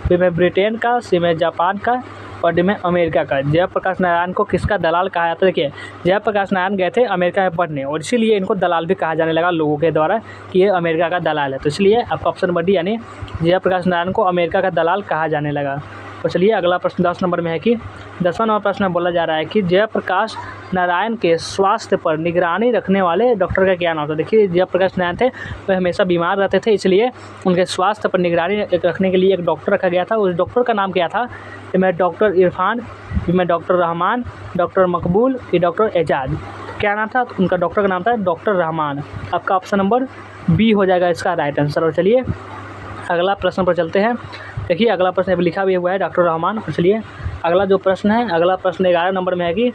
बी में ब्रिटेन का, सी में जापान का और डी में अमेरिका का। जयप्रकाश नारायण को किसका दलाल कहा जाता है? देखिए जयप्रकाश नारायण गए थे अमेरिका में पढ़ने और इसीलिए इनको दलाल भी कहा जाने लगा लोगों के द्वारा कि ये अमेरिका का दलाल है। तो इसलिए आपका ऑप्शन नंबर डी यानी जयप्रकाश नारायण को अमेरिका का दलाल कहा जाने लगा। तो चलिए अगला प्रश्न 10 नंबर में है कि 10वां नंबर प्रश्न में बोला जा रहा है कि जयप्रकाश नारायण के स्वास्थ्य पर निगरानी रखने वाले डॉक्टर का क्या नाम था? देखिए जयप्रकाश नारायण थे वह हमेशा बीमार रहते थे, इसलिए उनके स्वास्थ्य पर निगरानी रखने के लिए एक डॉक्टर रखा गया था। उस डॉक्टर का नाम क्या था? मैं डॉक्टर इरफान, मैं डॉक्टर रहमान, डॉक्टर मकबूल, ये डॉक्टर एजाज। क्या नाम था? उनका डॉक्टर का नाम था डॉक्टर रहमान। आपका ऑप्शन नंबर बी हो जाएगा इसका राइट आंसर। और चलिए अगला प्रश्न पर चलते हैं। देखिए अगला प्रश्न लिखा भी हुआ है डॉक्टर रहमान। चलिए अगला जो प्रश्न है, अगला प्रश्न 11 नंबर में है कि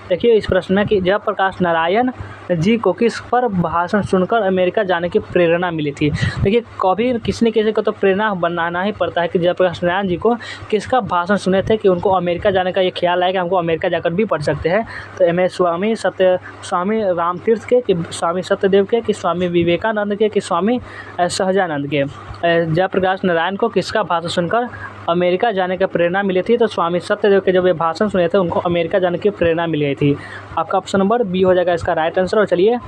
देखिए इस प्रश्न में कि जयप्रकाश नारायण जी को किस पर भाषण सुनकर अमेरिका जाने की प्रेरणा मिली थी। देखिए कभी किसी न किसी को तो प्रेरणा बनाना ही पड़ता है कि जयप्रकाश नारायण जी को किसका भाषण सुने थे कि उनको अमेरिका जाने का ये ख्याल आया कि हमको अमेरिका जाकर भी पढ़ सकते हैं। तो एम स्वामी रामतीर्थ के, कि स्वामी सत्यदेव के, कि स्वामी विवेकानंद के, कि स्वामी सहजानंद के। जयप्रकाश नारायण को किसका भाषण सुनकर अमेरिका जाने की प्रेरणा मिली थी। तो स्वामी सत्यदेव के जब ये भाषण सुने थे उनको अमेरिका जाने की प्रेरणा मिली थी। आपका ऑप्शन नंबर बी हो जाएगा इसका राइट आंसर। और चलिए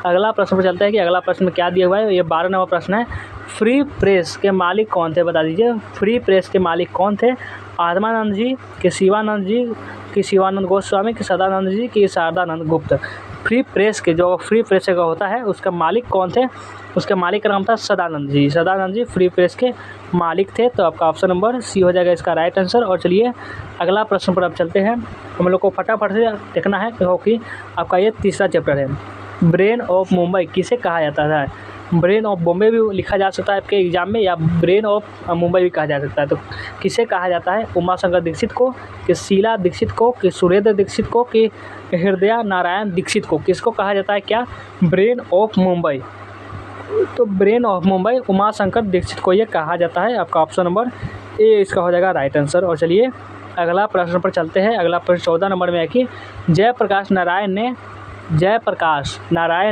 अगला प्रश्न पर चलते हैं कि अगला प्रश्न में क्या दिया हुआ है। ये 12 नंबर प्रश्न है। फ्री प्रेस के मालिक कौन थे, बता दीजिए। फ्री प्रेस के मालिक कौन थे? आत्मानंद जी, कि शिवानंद जी, कि शिवानंद गोस्वामी, कि सदानंद जी, कि शारदानंद गुप्त। फ्री प्रेस के जो फ्री प्रेस का होता है उसका मालिक कौन थे? उसके मालिक का नाम था सदानंद जी। सदानंद जी फ्री प्रेस के मालिक थे। तो आपका ऑप्शन नंबर सी हो जाएगा इसका राइट आंसर। और चलिए अगला प्रश्न पर अब चलते हैं। हम लोग को फटाफट से देखना है क्योंकि आपका ये तीसरा चैप्टर है। ब्रेन ऑफ मुंबई किसे कहा जाता है? ब्रेन ऑफ बॉम्बे भी लिखा जा सकता है आपके एग्जाम में, या ब्रेन ऑफ मुंबई भी कहा जा सकता है। तो किसे कहा जाता है? उमाशंकर दीक्षित को, कि शीला दीक्षित को, कि सुरेंद्र दीक्षित को, कि हृदय नारायण दीक्षित को। किसको कहा जाता है क्या? Brain of Mumbai. तो ब्रेन ऑफ मुंबई उमाशंकर दीक्षित को ये कहा जाता है। आपका ऑप्शन नंबर ए इसका हो जाएगा राइट आंसर। और चलिए अगला प्रश्न पर चलते हैं। अगला प्रश्न 14 नंबर में है कि जयप्रकाश नारायण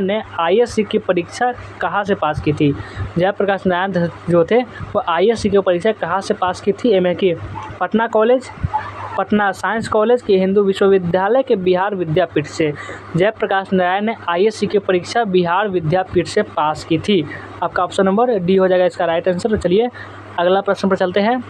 ने आईएससी की परीक्षा कहाँ से पास की थी? जयप्रकाश नारायण जो थे वो आईएससी की परीक्षा कहाँ से पास की थी? एम की Patna college, Patna science college, के हिंदू विश्वविद्यालय, के बिहार विद्यापीठ से। जयप्रकाश नारायण ने आईएससी की परीक्षा बिहार विद्यापीठ से पास की थी। आपका ऑप्शन नंबर डी हो जाएगा इसका राइट आंसर। तो चलिए अगला प्रश्न पर चलते हैं।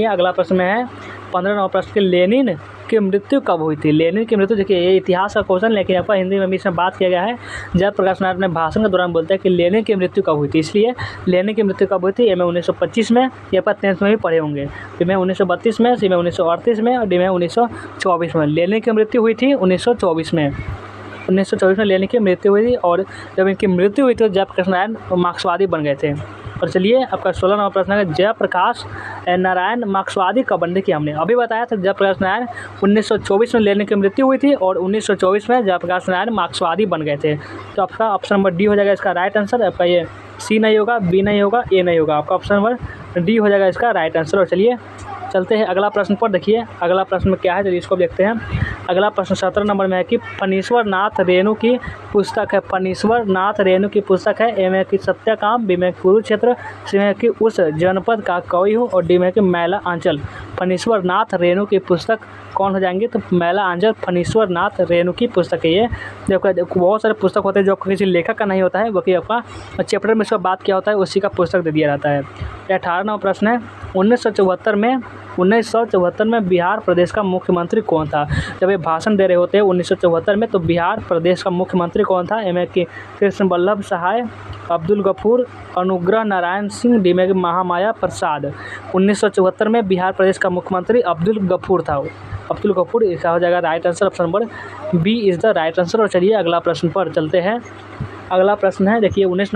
अगला प्रश्न में है 15 नंबर प्रश्न के लेनिन की मृत्यु कब हुई थी? लेनिन की मृत्यु, देखिए ये इतिहास का क्वेश्चन लेकिन आपका हिंदी में भी इसमें बात किया गया है। जयप्रकाश नारायण अपने भाषण के दौरान बोलते हैं कि लेनिन की मृत्यु कब हुई थी, इसलिए लेनिन की मृत्यु कब हुई थी? एम 1925 में, ये आप 10th में भी पढ़े होंगे। बी में 1932 में, सी में 1938 में, और डी में 1924 में। लेनिन की मृत्यु हुई थी 1924 में। 1924 में लेनिन की मृत्यु हुई थी। और जब इनकी मृत्यु हुई तो जयप्रकाश नारायण मार्क्सवादी बन गए थे। और चलिए आपका 16 नंबर प्रश्न है जयप्रकाश नारायण मार्क्सवादी कब बने? देखिए हमने अभी बताया था जयप्रकाश नारायण 1924 में लेनिन की मृत्यु हुई थी और 1924 में जयप्रकाश नारायण मार्क्सवादी बन गए थे। तो आपका ऑप्शन नंबर डी हो जाएगा इसका राइट आंसर। आपका ये सी नहीं होगा, बी नहीं होगा, ए नहीं होगा। आपका ऑप्शन नंबर डी हो जाएगा इसका राइट आंसर। और चलिए चलते हैं अगला प्रश्न पर। देखिए अगला प्रश्न में क्या है, चलिए इसको देखते हैं। अगला प्रश्न 17 नंबर में है कि फणीश्वर नाथ रेणु की पुस्तक है। फणीश्वर नाथ रेणु की पुस्तक है। ए में कि सत्यकाम, बी में कुरुक्षेत्र, सी में कि उस जनपद का कवि हूँ, और डी में कि मैला आंचल। फणीश्वर नाथ रेणु की पुस्तक कौन हो जाएंगे? तो मैला आंचल फणीश्वर नाथ रेणु की पुस्तक है ये। देखो बहुत सारे पुस्तक होते हैं जो किसी लेखक का नहीं होता है, बल्कि आपका चैप्टर में इसका बात किया होता है उसी का पुस्तक दे दिया जाता है। 18 नंबर प्रश्न है 1974 में बिहार प्रदेश का मुख्यमंत्री कौन था? जब ये भाषण दे रहे होते हैं 1974 में, तो बिहार प्रदेश का मुख्यमंत्री कौन था? एम कि कृष्ण वल्लभ सहाय, अब्दुल गफूर, अनुग्रह नारायण सिंह, डी में महामाया प्रसाद। 1974 में बिहार प्रदेश का मुख्यमंत्री अब्दुल गफूर था। अब्दुल गफूर इसका हो जाएगा right answer. Option number B is the right answer. और चलिए अगला प्रश्न पर चलते हैं। अगला प्रश्न है देखिए 19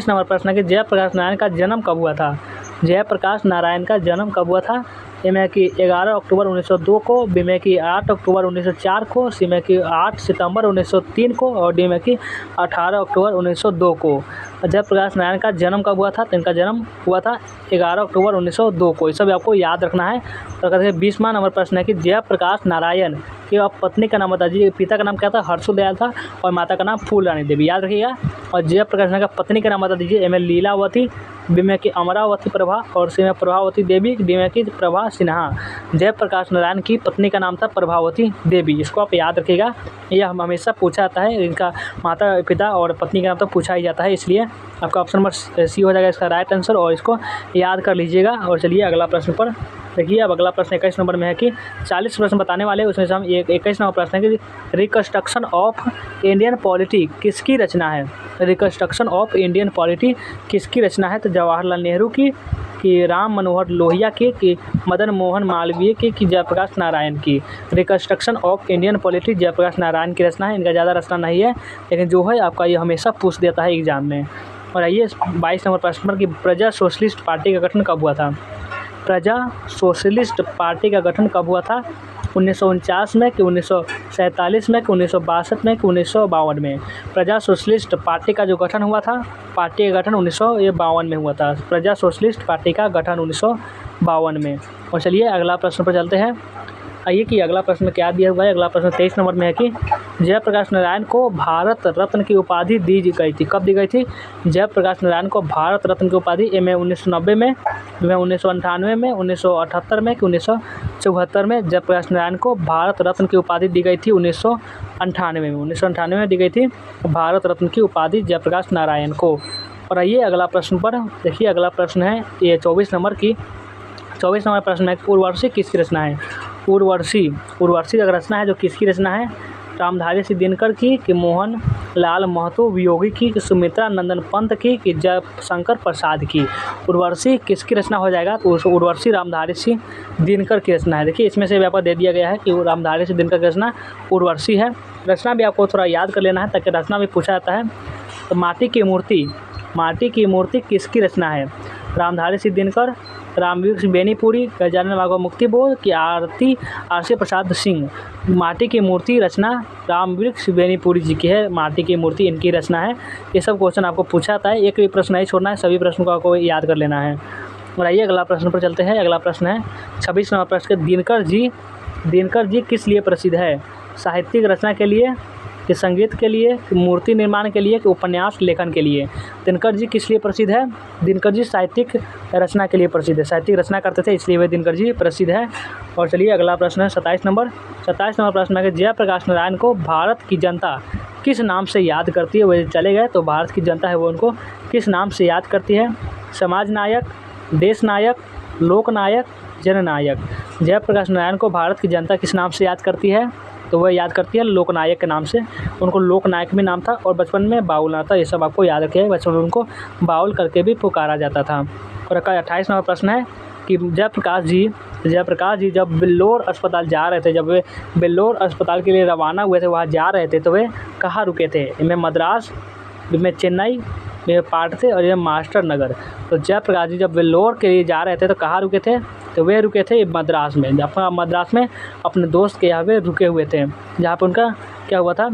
नंबर प्रश्न है कि जयप्रकाश नारायण का जन्म कब हुआ था? जयप्रकाश नारायण का जन्म कब हुआ था? ए में कि 11 अक्टूबर 1902 को, बी में कि 8 अक्टूबर 1904 को, सी में कि 8 सितंबर 1903 को, और डी में कि 18 अक्टूबर 1902 को। जयप्रकाश नारायण का जन्म कब हुआ था? तो इनका जन्म हुआ था 11 अक्टूबर 1902 को। ये सब आपको याद रखना है। तो कहते हैं 20वां नंबर प्रश्न है कि जयप्रकाश नारायण की पत्नी का नाम बता दीजिए। पिता का नाम क्या था? हर्षोदयाल था, और माता का नाम फूलरानी देवी, याद रखिएगा। और जयप्रकाश नारायण का पत्नी का नाम बता दीजिए। ए में लीलावती, बी में कि अमरावती प्रभा, और सी में प्रभावती देवी, डी में कि प्रभा सिन्हा। जयप्रकाश नारायण की पत्नी का नाम था प्रभावती देवी। इसको आप याद रखिएगा, यह हमेशा पूछा जाता है। इनका माता पिता और पत्नी का नाम तो पूछा ही जाता है, इसलिए आपका ऑप्शन नंबर सी हो जाएगा इसका राइट आंसर, और इसको याद कर लीजिएगा। और चलिए अगला प्रश्न पर देखिए। अब अगला प्रश्न 21 नंबर में है कि 40 प्रश्न बताने वाले, उसमें से हम 21 नंबर प्रश्न है कि रिकंस्ट्रक्शन ऑफ इंडियन पॉलिटी किसकी रचना है? रिकंस्ट्रक्शन ऑफ इंडियन पॉलिटी किसकी रचना है? तो जवाहरलाल नेहरू की, कि राम मनोहर लोहिया की, कि मदन मोहन मालवीय की, कि जयप्रकाश नारायण की। Reconstruction of Indian polity Jayaprakash Narayan की रचना है। इनका ज़्यादा रचना नहीं है, लेकिन जो है आपका ये हमेशा पूछ देता है एग्जाम में। और आइए 22 नंबर प्रश्न पर कि प्रजा सोशलिस्ट पार्टी का गठन कब हुआ था? प्रजा सोशलिस्ट पार्टी का गठन कब हुआ था? 1949 में कि 1947 में कि 1962 में कि 1952 में? प्रजा सोशलिस्ट पार्टी का जो गठन हुआ था, पार्टी का गठन 1952 में हुआ था। प्रजा सोशलिस्ट पार्टी का गठन 1952 में। और चलिए अगला प्रश्न पर चलते हैं। आइए कि अगला प्रश्न क्या दिया हुआ है। अगला प्रश्न 23 नंबर में है कि जयप्रकाश नारायण को भारत रत्न की उपाधि दी गई थी। कब दी गई थी? जयप्रकाश नारायण को भारत रत्न की उपाधि में 1990 में, 1998 में, 1978 में कि 1974 में? जयप्रकाश नारायण को भारत रत्न की उपाधि दी गई थी 1998 में। 1998 में दी गई थी भारत रत्न की उपाधि जयप्रकाश नारायण को। और आइए अगला प्रश्न पर देखिए। अगला प्रश्न है ये 24 नंबर प्रश्न है, उर्वशी किसकी रचना है? उर्वशी अगर रचना है जो किसकी रचना है? रामधारी सिंह दिनकर की कि मोहन लाल महतो वियोगी की कि सुमित्रा नंदन पंत की कि जयशंकर प्रसाद की? उर्वशी किसकी रचना हो जाएगा? तो उर्वशी रामधारी सिंह दिनकर की रचना है। देखिए इसमें से भी आपको दे दिया गया है कि रामधारी सिंह दिनकर की रचना उर्वशी है। रचना भी आपको थोड़ा याद कर लेना है ताकि रचना भी पूछा जाता है। तो माटी की मूर्ति किसकी रचना है? रामधारी सिंह दिनकर, रामवृक्ष बेनीपुरी, गजानन बाबा मुक्ति बोध कि आरसी प्रसाद सिंह? माटी की मूर्ति रचना रामवृक्ष बेनीपुरी जी की है। माटी की मूर्ति इनकी रचना है। ये सब क्वेश्चन आपको पूछा जाता है, एक भी प्रश्न नहीं छोड़ना है, सभी प्रश्नों को आपको याद कर लेना है। और आइए अगला प्रश्न पर चलते हैं। अगला प्रश्न है 26 नंबर प्रश्न के, दिनकर जी किस लिए प्रसिद्ध है? साहित्यिक रचना के लिए कि संगीत के लिए कि मूर्ति निर्माण के लिए कि उपन्यास लेखन के लिए? दिनकर जी किस लिए प्रसिद्ध है? दिनकर जी साहित्यिक रचना के लिए प्रसिद्ध है। साहित्यिक रचना करते थे इसलिए वे दिनकर जी प्रसिद्ध है। और चलिए अगला प्रश्न है 27 नंबर प्रश्न है कि जयप्रकाश नारायण को भारत की जनता किस नाम से याद करती है? वे चले गए तो भारत की जनता है वो उनको किस नाम से याद करती है? समाज नायक, देश नायक, लोक नायक, जननायक? जयप्रकाश नारायण को भारत की जनता किस नाम से याद करती है? तो वह याद करती है लोकनायक के नाम से। उनको लोकनायक भी नाम था और बचपन में बाउल नाम था। ये सब आपको याद रखिए, बचपन में उनको बाउल करके भी पुकारा जाता था। और 28 नंबर प्रश्न है कि जयप्रकाश जी जब बेल्लोर अस्पताल जा रहे थे, जब वे बेल्लोर अस्पताल के लिए रवाना हुए थे, वहाँ जा रहे थे तो वे कहाँ रुके थे? इनमें मद्रास, इनमें चेन्नई, ये पार्ट थे और ये मास्टर नगर। तो जयप्रकाश जी जब वेल्लोर के लिए जा रहे थे तो कहाँ रुके थे? तो वे रुके थे मद्रास में। मद्रास में अपने दोस्त के यहाँ पे रुके हुए थे, जहाँ पर उनका क्या हुआ था,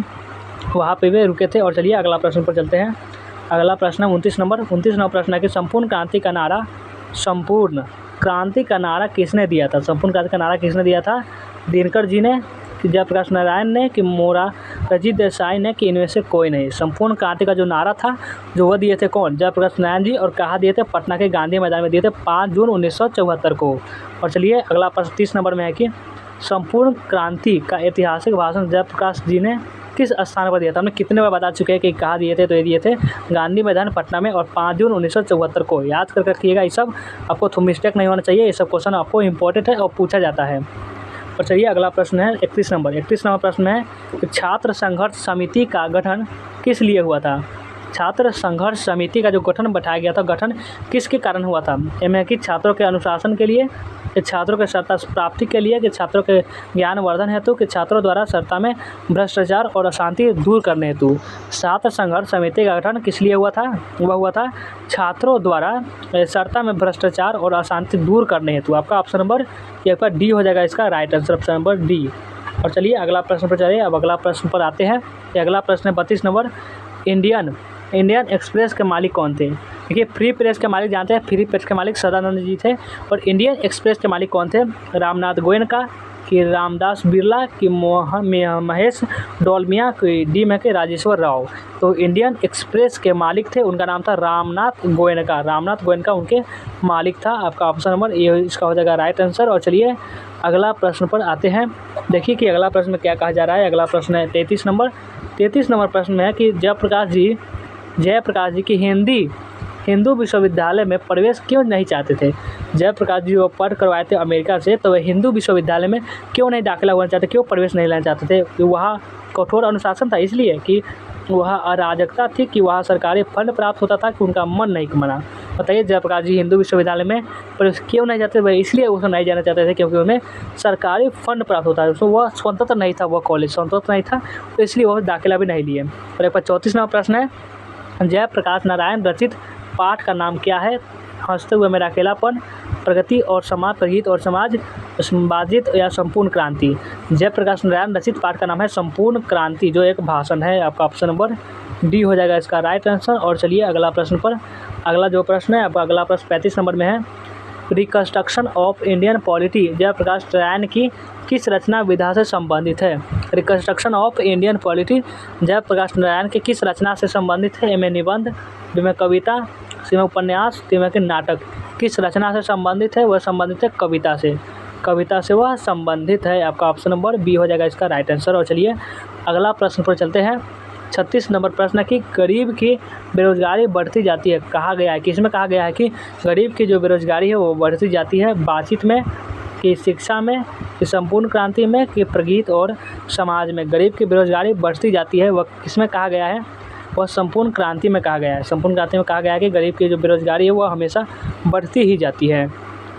वहाँ पे वे रुके थे। और चलिए अगला प्रश्न पर चलते हैं। अगला प्रश्न है 29 नंबर प्रश्न है कि संपूर्ण क्रांति का नारा किसने दिया था? संपूर्ण क्रांति का नारा किसने दिया था? दिनकर जी ने कि जयप्रकाश नारायण ने कि मोरारजी देसाई ने कि इनमें से कोई नहीं? संपूर्ण क्रांति का जो नारा था जो वह दिए थे कौन? जयप्रकाश नारायण जी। और कहाँ दिए थे? पटना के गांधी मैदान में दिए थे 5 जून 1974 को। और चलिए अगला प्रश्न 30 नंबर में है कि संपूर्ण क्रांति का ऐतिहासिक भाषण जयप्रकाश जी ने किस स्थान पर दिया था? हमने कितने बार बता चुके हैं कि कहाँ दिए थे। तो ये दिए थे गांधी मैदान पटना में और 5 जून 1974 को। याद कर रखिएगा, ये सब आपको थोड़ा मिस्टेक नहीं होना चाहिए। ये सब क्वेश्चन आपको इंपॉर्टेंट है और पूछा जाता है। और चलिए अगला प्रश्न है 31 नंबर प्रश्न है कि छात्र संघर्ष समिति का गठन किस लिए हुआ था? छात्र संघर्ष समिति का जो गठन बैठाया गया था, गठन किसके कारण हुआ था? इनमें कि छात्रों के अनुशासन के लिए, कि छात्रों के सत्ता प्राप्ति के लिए, कि छात्रों के ज्ञान वर्धन हेतु, कि छात्रों द्वारा सत्ता में भ्रष्टाचार और अशांति दूर करने हेतु? छात्र संघर्ष समिति का गठन किस लिए हुआ था? वह हुआ था छात्रों द्वारा सत्ता में भ्रष्टाचार और अशांति दूर करने हेतु। आपका ऑप्शन नंबर ये आपका डी हो जाएगा, इसका right answer option number D. और चलिए अगला प्रश्न पर चलिए। अब अगला प्रश्न पर आते हैं। अगला प्रश्न है 32 नंबर। इंडियन एक्सप्रेस के मालिक कौन थे? देखिए फ्री प्रेस के मालिक जानते हैं, फ्री प्रेस के मालिक सदानंद जी थे। और इंडियन एक्सप्रेस के मालिक कौन थे? रामनाथ गोयनका कि रामदास बिरला कि महेश डोलमिया कि डी में के राजेश्वर राव? तो इंडियन एक्सप्रेस के मालिक थे, उनका नाम था रामनाथ गोयनका उनके मालिक था। आपका ऑप्शन नंबर ये इसका हो जाएगा राइट आंसर। और चलिए अगला प्रश्न पर आते हैं। देखिए कि अगला प्रश्न में क्या कहा जा रहा है। अगला प्रश्न है 33 नंबर प्रश्न में है कि जयप्रकाश जी की हिंदू विश्वविद्यालय में प्रवेश क्यों नहीं चाहते थे? जयप्रकाश जी वो पढ़ करवाए थे अमेरिका से, तो वह हिंदू विश्वविद्यालय में क्यों नहीं दाखिला होना चाहते, क्यों प्रवेश नहीं लेना चाहते थे? कि वहाँ कठोर अनुशासन था, इसलिए कि वहाँ अराजकता थी, कि वहाँ सरकारी फंड प्राप्त होता था, कि उनका मन नहीं माना? बताइए जयप्रकाश जी हिंदू विश्वविद्यालय में प्रवेश क्यों नहीं चाहते? वह इसलिए उसमें नहीं जाना चाहते थे क्योंकि उन्हें सरकारी फंड प्राप्त होता है। उसमें वह स्वतंत्र नहीं था, वह कॉलेज स्वतंत्र नहीं था, तो इसलिए वह दाखिला भी नहीं लिए। और एक 34 नंबर प्रश्न है, जयप्रकाश नारायण रचित पाठ का नाम क्या है? हंसते हुए मेरा अकेलापन, प्रगति और समाज, प्रगति और समाज, संवादित या संपूर्ण क्रांति। जयप्रकाश नारायण रचित पाठ का नाम है संपूर्ण क्रांति, जो एक भाषण है। आपका ऑप्शन नंबर डी हो जाएगा इसका राइट आंसर। और चलिए अगला प्रश्न पर, अगला जो प्रश्न है आपका अगला प्रश्न 35 नंबर में है। Reconstruction of Indian polity Jayaprakash Narayan की किस रचना विधा से संबंधित है? Reconstruction of Indian polity Jayaprakash Narayan की किस रचना से संबंधित है? इनमें निबंध, इनमें कविता, इसमें उपन्यास, इनमें के नाटक। किस रचना से संबंधित है? वह संबंधित है कविता से, कविता से वह संबंधित है। आपका ऑप्शन नंबर बी हो जाएगा इसका राइट आंसर। और चलिए अगला प्रश्न पर चलते हैं। 36 नंबर प्रश्न है कि गरीब की बेरोजगारी बढ़ती जाती है, कहा गया है किसमें? कहा गया है कि गरीब की जो बेरोजगारी है वो बढ़ती जाती है। बातचीत में, कि शिक्षा में, कि संपूर्ण क्रांति में, कि प्रगति और समाज में। गरीब की बेरोजगारी बढ़ती जाती है, वह किसमें कहा गया है? वह संपूर्ण क्रांति में कहा गया है। संपूर्ण क्रांति में कहा गया है कि गरीब की जो बेरोजगारी है वह हमेशा बढ़ती ही जाती है।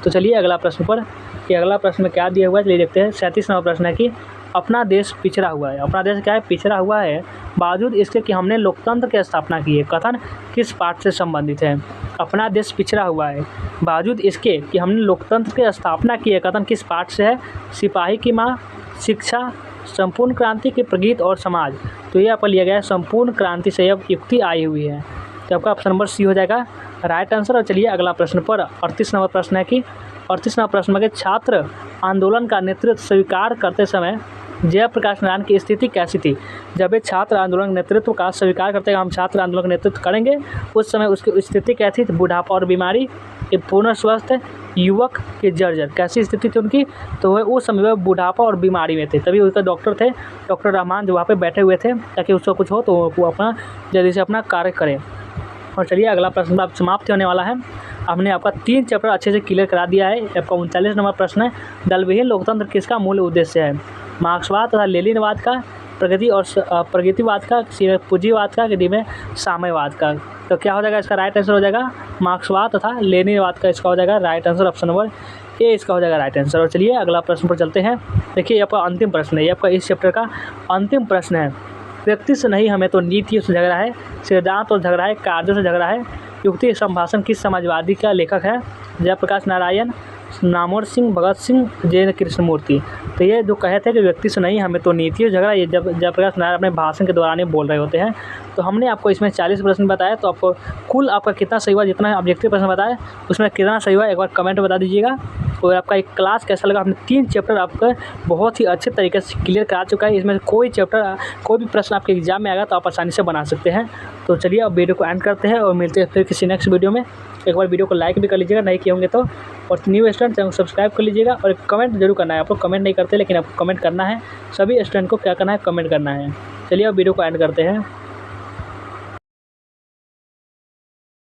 तो चलिए अगला प्रश्न पर, कि अगला प्रश्न में क्या दिया हुआ है चलिए देखते हैं। 37 नंबर प्रश्न है कि अपना देश पिछड़ा हुआ है, अपना देश क्या है? पिछड़ा हुआ है, बावजूद इसके कि हमने लोकतंत्र की स्थापना की है। कथन किस पाठ से संबंधित है? अपना देश पिछड़ा हुआ है, बावजूद इसके कि हमने लोकतंत्र की स्थापना की है। कथन किस पाठ से है? सिपाही की माँ, शिक्षा, संपूर्ण क्रांति, की प्रगति और समाज। तो ये आपका लिया गया है संपूर्ण क्रांति से यह युक्ति आई हुई है। तो आपका ऑप्शन नंबर सी हो जाएगा राइट आंसर। और चलिए अगला प्रश्न पर 38 नंबर प्रश्न है कि 38 नंबर प्रश्न में छात्र आंदोलन का नेतृत्व स्वीकार करते समय जयप्रकाश नारायण की स्थिति कैसी थी? जब ये छात्र आंदोलन नेतृत्व का स्वीकार करते हैं, हम छात्र आंदोलन का नेतृत्व करेंगे, उस समय उसकी स्थिति कैसी थी? बुढ़ापा और बीमारी, ये पूर्ण स्वस्थ, युवक की जर्जर। कैसी स्थिति थी उनकी? तो वह उस समय वह बुढ़ापा और बीमारी में थे। तभी उसका डॉक्टर थे, डॉक्टर रहमान, जो वहाँ पे बैठे हुए थे ताकि उसको कुछ हो तो वो अपना जल्दी से अपना कार्य करें। और चलिए अगला प्रश्न अब समाप्त होने वाला है। हमने आपका 3 चैप्टर अच्छे से क्लियर करा दिया है। आपका 39 नंबर प्रश्न है, दलविहीन लोकतंत्र किसका मूल उद्देश्य है? मार्क्सवाद तथा लेनिनवाद का, प्रगति और प्रगतिवाद का, पूंजीवाद का, कि में साम्यवाद का। तो क्या हो जाएगा इसका राइट आंसर? हो जाएगा मार्क्सवाद तथा लेनिनवाद का इसका हो जाएगा right answer. Option number A इसका हो जाएगा राइट आंसर। और चलिए अगला प्रश्न पर चलते हैं। देखिए ये आपका अंतिम प्रश्न है, ये आपका इस चैप्टर का अंतिम प्रश्न है। व्यक्ति से नहीं हमें तो नीतियों से झगड़ा है, सिद्धांत और झगड़ा है, कार्यों से झगड़ा है। युक्ति संभाषण किस समाजवादी का लेखक है? जयप्रकाश नारायण, नामवर सिंह, भगत सिंह, जय कृष्णमूर्ति। तो ये जो कहे थे कि व्यक्ति से नहीं हमें तो नीतियों से झगड़ा, ये जब जयप्रकाश नारायण अपने भाषण के दौरान ही बोल रहे होते हैं। तो हमने आपको इसमें 40 प्रश्न बताया, तो आपको कुल आपका कितना सही हुआ? जितना ऑब्जेक्टिव प्रश्न बताया उसमें कितना सही हुआ एक बार कमेंट बता दीजिएगा। और आपका एक क्लास कैसा लगा? हमने 3 चैप्टर आपका बहुत ही अच्छे तरीके से क्लियर करा चुका है। इसमें कोई चैप्टर, कोई भी प्रश्न आपके एग्जाम में आएगा तो आप आसानी से बना सकते हैं। तो चलिए अब वीडियो को एंड करते हैं और मिलते हैं फिर किसी नेक्स्ट वीडियो में। एक बार वीडियो को लाइक भी कर लीजिएगा नहीं किए होंगे तो, और न्यू स्टूडेंट चैनल को सब्सक्राइब कर लीजिएगा। और कमेंट जरूर करना है, आप लोग कमेंट नहीं करते लेकिन आपको कमेंट करना है। सभी स्टूडेंट को क्या करना है? कमेंट करना है। चलिए अब वीडियो को एंड करते हैं।